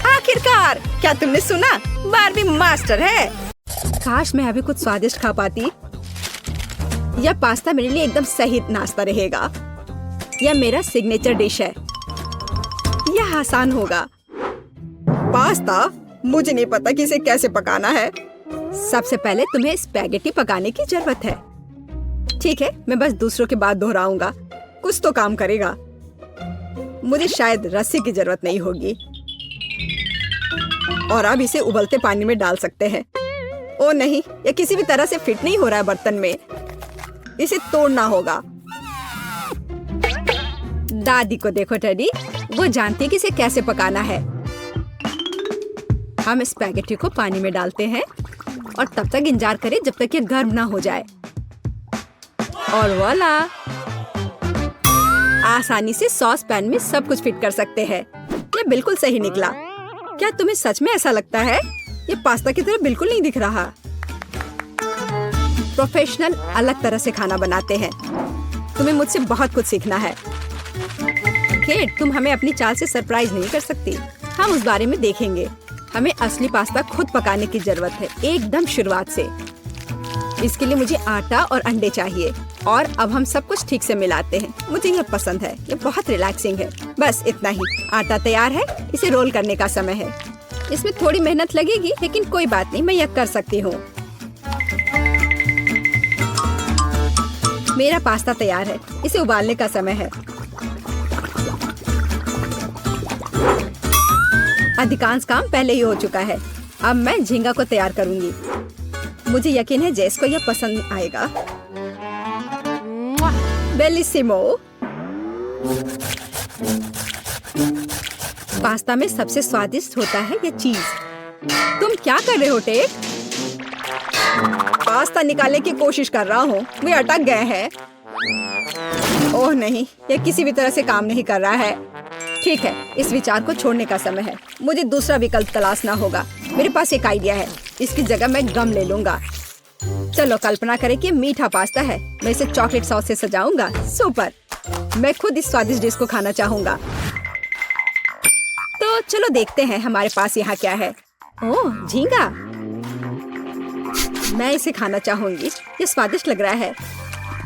आखिरकार, क्या तुमने सुना? बारबी मास्टर है। काश मैं अभी कुछ स्वादिष्ट खा पाती। यह पास्ता मेरे लिए एकदम सही नाश्ता रहेगा। यह मेरा सिग्नेचर डिश है। यह आसान होगा। पास्ता? मुझे नहीं पता कि इसे कैसे पकाना है। सबसे पहले तुम्हें स्पैगेटी पकाने की जरूरत है। ठीक है, मैं बस दूसरों के बाद दोहराऊंगा। कुछ तो काम करेगा। मुझे शायद रस्सी की जरूरत नहीं होगी। और अब इसे उबलते पानी में डाल सकते हैं। ओ नहीं, यह किसी भी तरह से फिट नहीं हो रहा है बर्तन में। इसे तोड़ना होगा। दादी को देखो टेडी, वो जानती है कि इसे कैसे पकाना है। हम स्पैगेटी को पानी में डालते हैं और तब तक इंतजार करें जब तक ये गर्म ना हो जाए। और वाला, आसानी से सॉस पैन में सब कुछ फिट कर सकते हैं। ये बिल्कुल सही निकला। क्या तुम्हें सच में ऐसा लगता है? ये पास्ता की तरह बिल्कुल नहीं दिख रहा। प्रोफेशनल अलग तरह से खाना बनाते हैं। तुम्हें मुझसे बहुत कुछ सीखना है। केट, तुम हमें अपनी चाल से सरप्राइज नहीं कर सकती। हम उस बारे में देखेंगे। हमें असली पास्ता खुद पकाने की जरूरत है, एकदम शुरुआत से। इसके लिए मुझे आटा और अंडे चाहिए और अब हम सब कुछ ठीक से मिलाते हैं। मुझे ये पसंद है, ये बहुत रिलैक्सिंग है। बस इतना ही। आटा तैयार है, इसे रोल करने का समय है। इसमें थोड़ी मेहनत लगेगी लेकिन कोई बात नहीं, मैं यह कर सकती हूँ। मेरा पास्ता तैयार है, इसे उबालने का समय है। अधिकांश काम पहले ही हो चुका है। अब मैं झींगा को तैयार करूंगी। मुझे यकीन है जेस को यह पसंद आएगा। बेलिसिमो। पास्ता में सबसे स्वादिष्ट होता है यह चीज। तुम क्या कर रहे हो टेट? पास्ता निकालने की कोशिश कर रहा हूँ, वे अटक गए हैं। ओह नहीं, यह किसी भी तरह से काम नहीं कर रहा है। ठीक है, इस विचार को छोड़ने का समय है। मुझे दूसरा विकल्प तलाशना होगा। मेरे पास एक आइडिया है, इसकी जगह मैं गम ले लूंगा। चलो कल्पना करें कि मीठा पास्ता है, मैं इसे चॉकलेट सॉस से सजाऊंगा। सुपर! मैं खुद इस स्वादिष्ट डिश को खाना चाहूंगा। तो चलो देखते हैं हमारे पास यहाँ क्या है। ओह, झींगा। मैं इसे खाना चाहूंगी, ये स्वादिष्ट लग रहा है।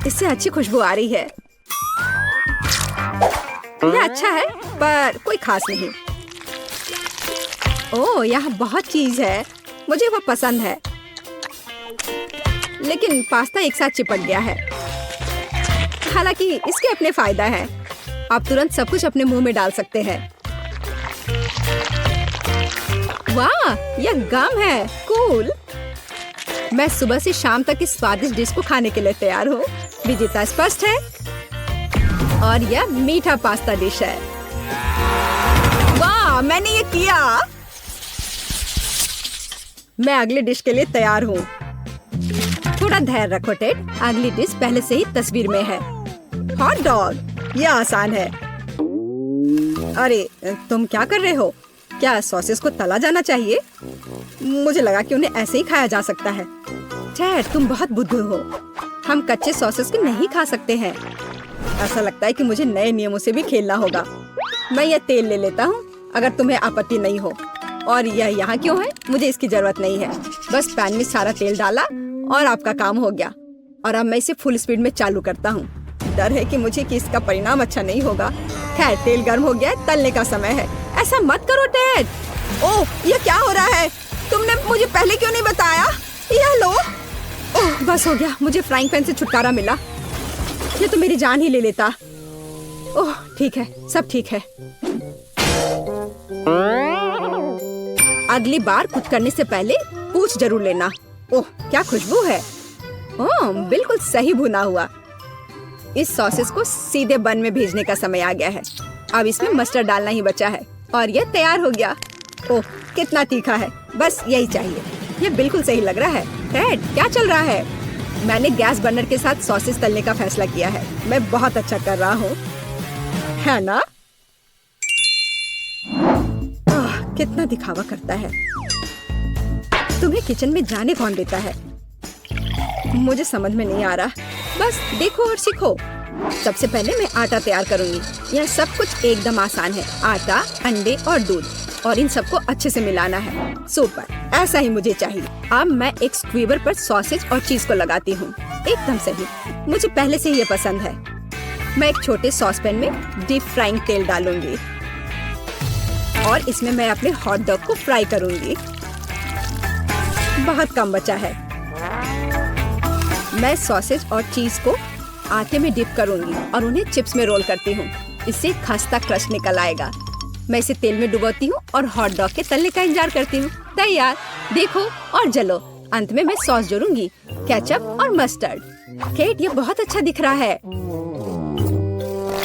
इससे अच्छी खुशबू आ रही है। यह अच्छा है पर कोई खास नहीं। ओह, यहाँ बहुत चीज है, मुझे वो पसंद है। लेकिन पास्ता एक साथ चिपक गया है। हालांकि इसके अपने फायदा है। आप तुरंत सब कुछ अपने मुंह में डाल सकते हैं। वाह, यह गम है। कूल। मैं सुबह से शाम तक इस स्वादिष्ट डिश को खाने के लिए तैयार हूँ। विजेता स्पष्ट है और यह मीठा पास्ता डिश है। वाह, मैंने ये किया। मैं अगली डिश के लिए तैयार हूँ। थोड़ा धैर्य रखो टेड, अगली डिश पहले से ही तस्वीर में है। Hot dog. यह आसान है। अरे तुम क्या कर रहे हो? क्या सॉसेस को तला जाना चाहिए? मुझे लगा कि उन्हें ऐसे ही खाया जा सकता है। टेड, तुम बहुत बुद्धू हो। हम कच्चे सॉसेस को नहीं खा सकते हैं। ऐसा लगता है कि मुझे नए नियमों से भी खेलना होगा। मैं यह तेल ले लेता हूँ अगर तुम्हें आपत्ति नहीं हो। और यह यहाँ क्यों है? मुझे इसकी जरूरत नहीं है। बस पैन में सारा तेल डाला और आपका काम हो गया। और अब मैं इसे फुल स्पीड में चालू करता हूँ। डर है कि इसका परिणाम अच्छा नहीं होगा। खैर, तेल गर्म हो गया, तलने का समय है। ऐसा मत करो टेड। ओह, यह क्या हो रहा है? तुमने मुझे पहले क्यों नहीं बताया? यह लो। ओह, बस हो गया, मुझे फ्राइंग पैन से छुटकारा मिला। ये तो मेरी जान ही ले लेता। ओह ठीक है, सब ठीक है। अगली बार कुक करने से पहले पूछ जरूर लेना। ओह, क्या खुशबू है। ओह, बिल्कुल सही भुना हुआ। इस सॉसेस को सीधे बन में भेजने का समय आ गया है। अब इसमें मस्टर्ड डालना ही बचा है और यह तैयार हो गया। ओह, कितना तीखा है। बस यही चाहिए। यह बिल्कुल सही लग रहा है। टेड, क्या चल रहा है? मैंने गैस बर्नर के साथ सॉसेस तलने का फैसला किया है। मैं बहुत अच्छा कर रहा हूँ, है ना? कितना दिखावा करता है। तुम्हें किचन में जाने कौन देता है? मुझे समझ में नहीं आ रहा। बस देखो और सीखो। सबसे पहले मैं आटा तैयार करूंगी। यह सब कुछ एकदम आसान है। आटा, अंडे और दूध, और इन सबको अच्छे से मिलाना है। सुपर, ऐसा ही मुझे चाहिए। अब मैं एक स्क्वीवर पर सॉसेज और चीज को लगाती हूँ। एकदम सही, मुझे पहले से ये पसंद है। मैं एक छोटे सॉस पैन में डीप फ्राइंग तेल डालूंगी और इसमें मैं अपने हॉट डॉग को फ्राई करूंगी। बहुत कम बचा है। मैं सॉसेज और चीज को आटे में डिप करूंगी और उन्हें चिप्स में रोल करती हूँ। इससे खस्ता क्रश निकल आएगा। मैं इसे तेल में डुबोती हूँ और हॉट डॉग के तलने का इंतजार करती हूँ। तैयार, देखो और जलो। अंत में मैं सॉस जोड़ूंगी, केचप और मस्टर्ड। केट, ये बहुत अच्छा दिख रहा है।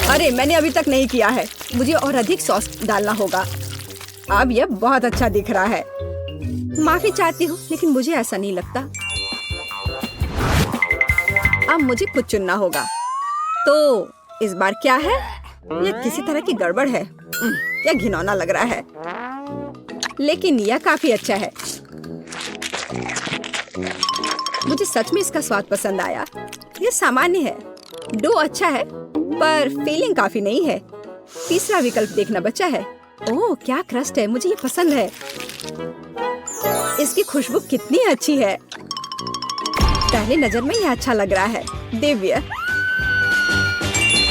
अरे, मैंने अभी तक नहीं किया है। मुझे और अधिक सॉस डालना होगा। अब यह बहुत अच्छा दिख रहा है। माफी चाहती हूँ, लेकिन मुझे ऐसा नहीं लगता। अब मुझे कुछ चुनना होगा। तो इस बार क्या है? यह किसी तरह की गड़बड़ है। यह घिनौना लग रहा है, लेकिन यह काफी अच्छा है। मुझे सच में इसका स्वाद पसंद आया। यह सामान्य है। डो अच्छा है, पर फीलिंग काफी नहीं है। तीसरा विकल्प देखना बचा है। ओह, क्या क्रस्ट है। मुझे ये पसंद है। इसकी खुशबू कितनी अच्छी है। पहली नजर में यह अच्छा लग रहा है। दिव्य,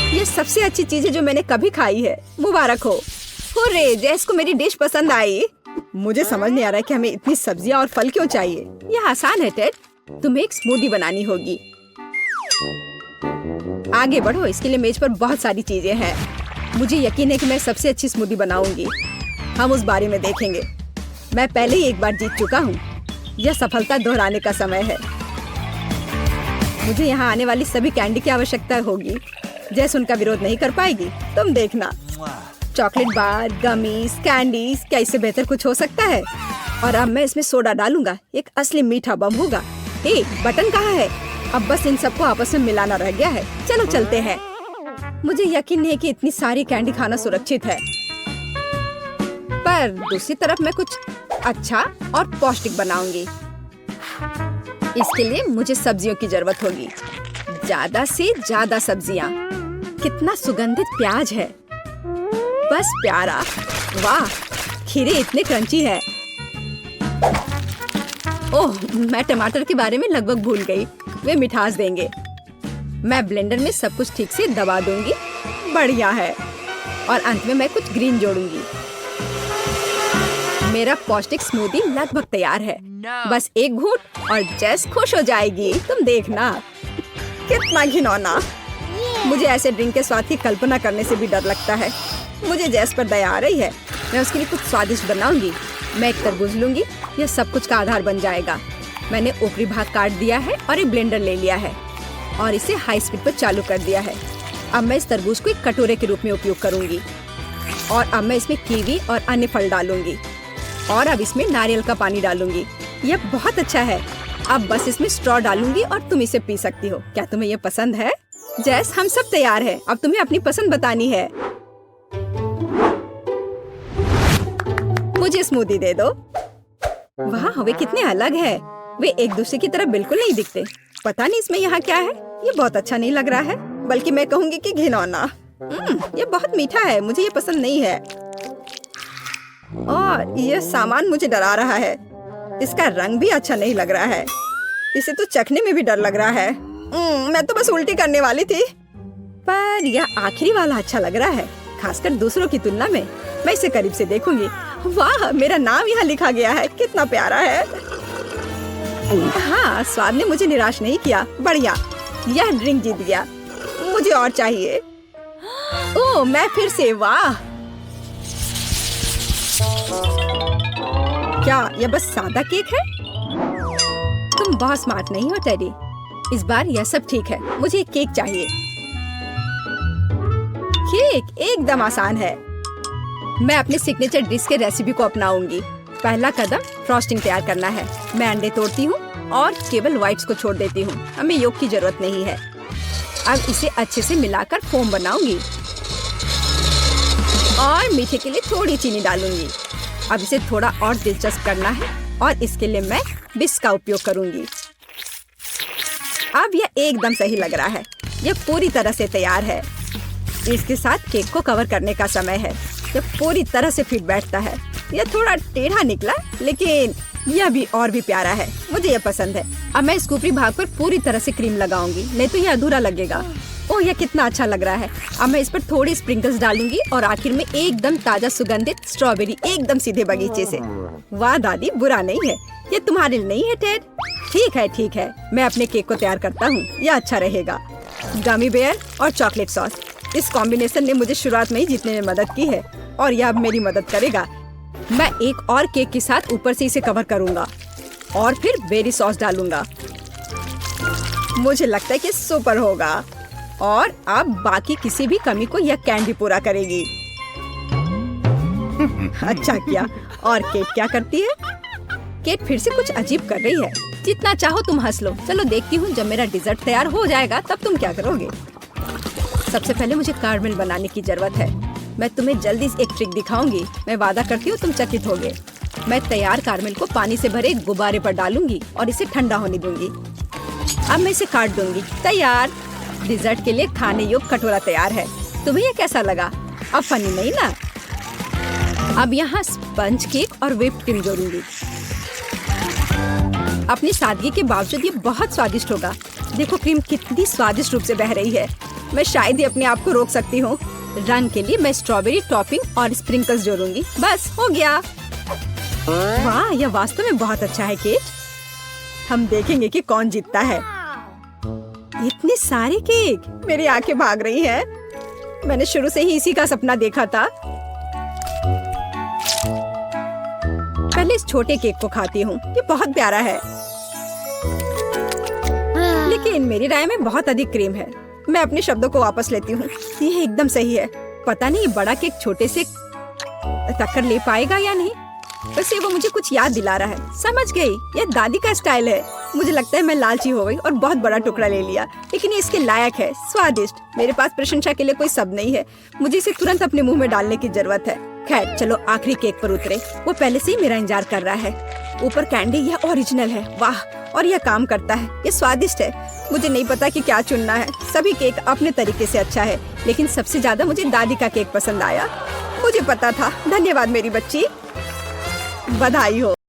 ये सबसे अच्छी चीज है जो मैंने कभी खाई है। मुबारक हो। हुर्रे, जैस को मेरी डिश पसंद आई। मुझे समझ नहीं आ रहा है कि हमें इतनी सब्जियां और फल क्यों चाहिए। यह आसान है टेड, तुम्हें एक स्मूदी बनानी होगी। आगे बढ़ो, इसके लिए मेज पर बहुत सारी चीजें हैं। मुझे यकीन है कि मैं सबसे अच्छी स्मूदी बनाऊंगी। हम उस बारे में देखेंगे। मैं पहले ही एक बार जीत चुका हूँ। यह सफलता दोहराने का समय है। मुझे यहाँ आने वाली सभी कैंडी की आवश्यकता होगी। जैसे उनका विरोध नहीं कर पाएगी, तुम देखना। चॉकलेट बार, गमीज, कैंडीज, क्या इससे बेहतर कुछ हो सकता है? और अब मैं इसमें सोडा डालूंगा। एक असली मीठा बम होगा। हे, बटन कहाँ है? अब बस इन सबको आपस में मिलाना रह गया है। चलो चलते हैं। मुझे यकीन नहीं है कि इतनी सारी कैंडी खाना सुरक्षित है, पर दूसरी तरफ मैं कुछ अच्छा और पौष्टिक बनाऊंगी। इसके लिए मुझे सब्जियों की जरूरत होगी, ज्यादा से ज्यादा सब्जियां। कितना सुगंधित प्याज है, बस प्यारा। वाह, खीरे इतने क्रंची है। ओह, मैं टमाटर के बारे में लगभग भूल गई। वे मिठास देंगे। मैं ब्लेंडर में सब कुछ ठीक से दबा दूंगी। बढ़िया है। और अंत में मैं कुछ ग्रीन जोड़ूंगी। मेरा पौष्टिक स्मूदी लगभग तैयार है। बस एक घूंट और जेस खुश हो जाएगी। तुम देखना। कितना घिनौना। मुझे ऐसे ड्रिंक के स्वाद की कल्पना करने से भी डर लगता है। मुझे जेस पर दया आ रही है। मैं उसके लिए कुछ स्वादिष्ट बनाऊंगी। मैं एक तरबूज लूंगी। यह सब कुछ का आधार बन जाएगा। मैंने ऊपरी भाग काट दिया है और एक ब्लेंडर ले लिया है और इसे हाई स्पीड पर चालू कर दिया है। अब मैं इस तरबूज को एक कटोरे के रूप में उपयोग करूंगी। और अब मैं इसमें कीवी और अन्य फल डालूंगी। और अब इसमें नारियल का पानी डालूंगी। यह बहुत अच्छा है। अब बस इसमें स्ट्रॉ डालूंगी और तुम इसे पी सकती हो। क्या तुम्हें यह पसंद है? जैस, हम सब तैयार हैं। अब तुम्हें अपनी पसंद बतानी है। मुझे स्मूदी दे दो। वाह, वे कितने अलग है। वे एक दूसरे की तरह बिल्कुल नहीं दिखते। पता नहीं इसमें यहाँ क्या है। ये बहुत अच्छा नहीं लग रहा है, बल्कि मैं कहूँगी कि घिनौना। ये बहुत मीठा है। मुझे ये पसंद नहीं है। और यह सामान मुझे डरा रहा है। इसका रंग भी अच्छा नहीं लग रहा है। इसे तो चखने में भी डर लग रहा है। मैं तो बस उल्टी करने वाली थी। पर यह आखिरी वाला अच्छा लग रहा है, खासकर दूसरों की तुलना में। मैं इसे करीब से देखूंगी। वाह, मेरा नाम यहाँ लिखा गया है। कितना प्यारा है। हाँ, स्वाद ने मुझे निराश नहीं किया। बढ़िया, यह ड्रिंक जीत गया। मुझे और चाहिए। ओह, मैं फिर से। वाह, क्या यह बस सादा केक है? तुम बहुत स्मार्ट नहीं हो टेडी। इस बार यह सब ठीक है। मुझे एक केक चाहिए। केक एकदम आसान है। मैं अपने सिग्नेचर डिश के रेसिपी को अपनाऊंगी। पहला कदम फ्रॉस्टिंग तैयार करना है। मैं अंडे तोड़ती हूँ और केवल व्हाइट्स को छोड़ देती हूँ। हमें योग की जरूरत नहीं है। अब इसे अच्छे से मिलाकर फोम बनाऊंगी और मीठे के लिए थोड़ी चीनी डालूंगी। अब इसे थोड़ा और दिलचस्प करना है और इसके लिए मैं विस्क का उपयोग करूंगी। अब यह एकदम सही लग रहा है। यह पूरी तरह से तैयार है। इसके साथ केक को कवर करने का समय है। यह पूरी तरह से फिट बैठता है। यह थोड़ा टेढ़ा निकला, लेकिन यह भी और भी प्यारा है। मुझे यह पसंद है। अब मैं इस ऊपरी भाग पर पूरी तरह से क्रीम लगाऊंगी, नहीं तो यह अधूरा लगेगा। ओह, यह कितना अच्छा लग रहा है। अब मैं इस पर थोड़ी स्प्रिंकल्स डालूंगी और आखिर में एकदम ताजा सुगंधित स्ट्रॉबेरी, एकदम सीधे बगीचे से। वाह दादी, बुरा नहीं है। ये तुम्हारे लिए नहीं है टेड। ठीक है, ठीक है। मैं अपने केक को तैयार करता हूँ। यह अच्छा रहेगा। गमी बेयर और चॉकलेट सॉस, इस कॉम्बिनेशन ने मुझे शुरुआत में ही जीतने में मदद की है और यह अब मेरी मदद करेगा। मैं एक और केक के साथ ऊपर से इसे कवर करूंगा और फिर बेरी सॉस डालूंगा। मुझे लगता है कि सुपर होगा। और अब बाकी किसी भी कमी को यह कैंडी पूरा करेगी। अच्छा किया। और केक क्या करती है? केक फिर से कुछ अजीब कर रही है। जितना चाहो तुम हंस लो। चलो देखती हूँ, जब मेरा डिजर्ट तैयार हो जाएगा तब तुम क्या करोगे। सबसे पहले मुझे कारमेल बनाने की जरूरत है। मैं तुम्हें जल्दी एक ट्रिक दिखाऊंगी। मैं वादा करती हूँ तुम चकित होगे। मैं तैयार कारमेल को पानी से भरे एक गुब्बारे पर डालूंगी और इसे ठंडा होने दूंगी। अब मैं इसे काट दूंगी। तैयार। डिजर्ट के लिए खाने योग्य कटोरा तैयार है। तुम्हें ये कैसा लगा? अब फनी नहीं ना? अब यहाँ स्पंज केक और व्हिप्ड क्रीम जोड़ूंगी। अपनी सादगी के बावजूद ये बहुत स्वादिष्ट होगा। देखो क्रीम कितनी स्वादिष्ट रूप से बह रही है। मैं शायद ही अपने आप को रोक सकती हूँ। रंग के लिए मैं स्ट्रॉबेरी टॉपिंग और स्प्रिंकल्स जोड़ूंगी। बस हो गया। वाह, यह वास्तव में बहुत अच्छा है केक। हम देखेंगे कि कौन जीतता है। इतने सारे केक, मेरी आंखें भाग रही हैं। मैंने शुरू से ही इसी का सपना देखा था। पहले इस छोटे केक को खाती हूँ। ये बहुत प्यारा है, लेकिन मेरी राय में बहुत अधिक क्रीम है। मैं अपने शब्दों को वापस लेती हूँ। ये एकदम सही है। पता नहीं ये बड़ा केक छोटे से टक्कर ले पाएगा या नहीं। वैसे वो मुझे कुछ याद दिला रहा है। समझ गई, ये दादी का स्टाइल है। मुझे लगता है मैं लालची हो गई और बहुत बड़ा टुकड़ा ले लिया, लेकिन ये इसके लायक है। स्वादिष्ट। मेरे पास प्रशंसा के लिए कोई शब्द नहीं है। मुझे इसे तुरंत अपने मुंह में डालने की जरूरत है। खैर चलो आखिरी केक पर उतरे। वो पहले से ही मेरा इंतजार कर रहा है। ऊपर कैंडी, यह ओरिजिनल है। वाह, और यह काम करता है। ये स्वादिष्ट है। मुझे नहीं पता कि क्या चुनना है। सभी केक अपने तरीके से अच्छा है, लेकिन सबसे ज्यादा मुझे दादी का केक पसंद आया। मुझे पता था। धन्यवाद मेरी बच्ची। बधाई हो।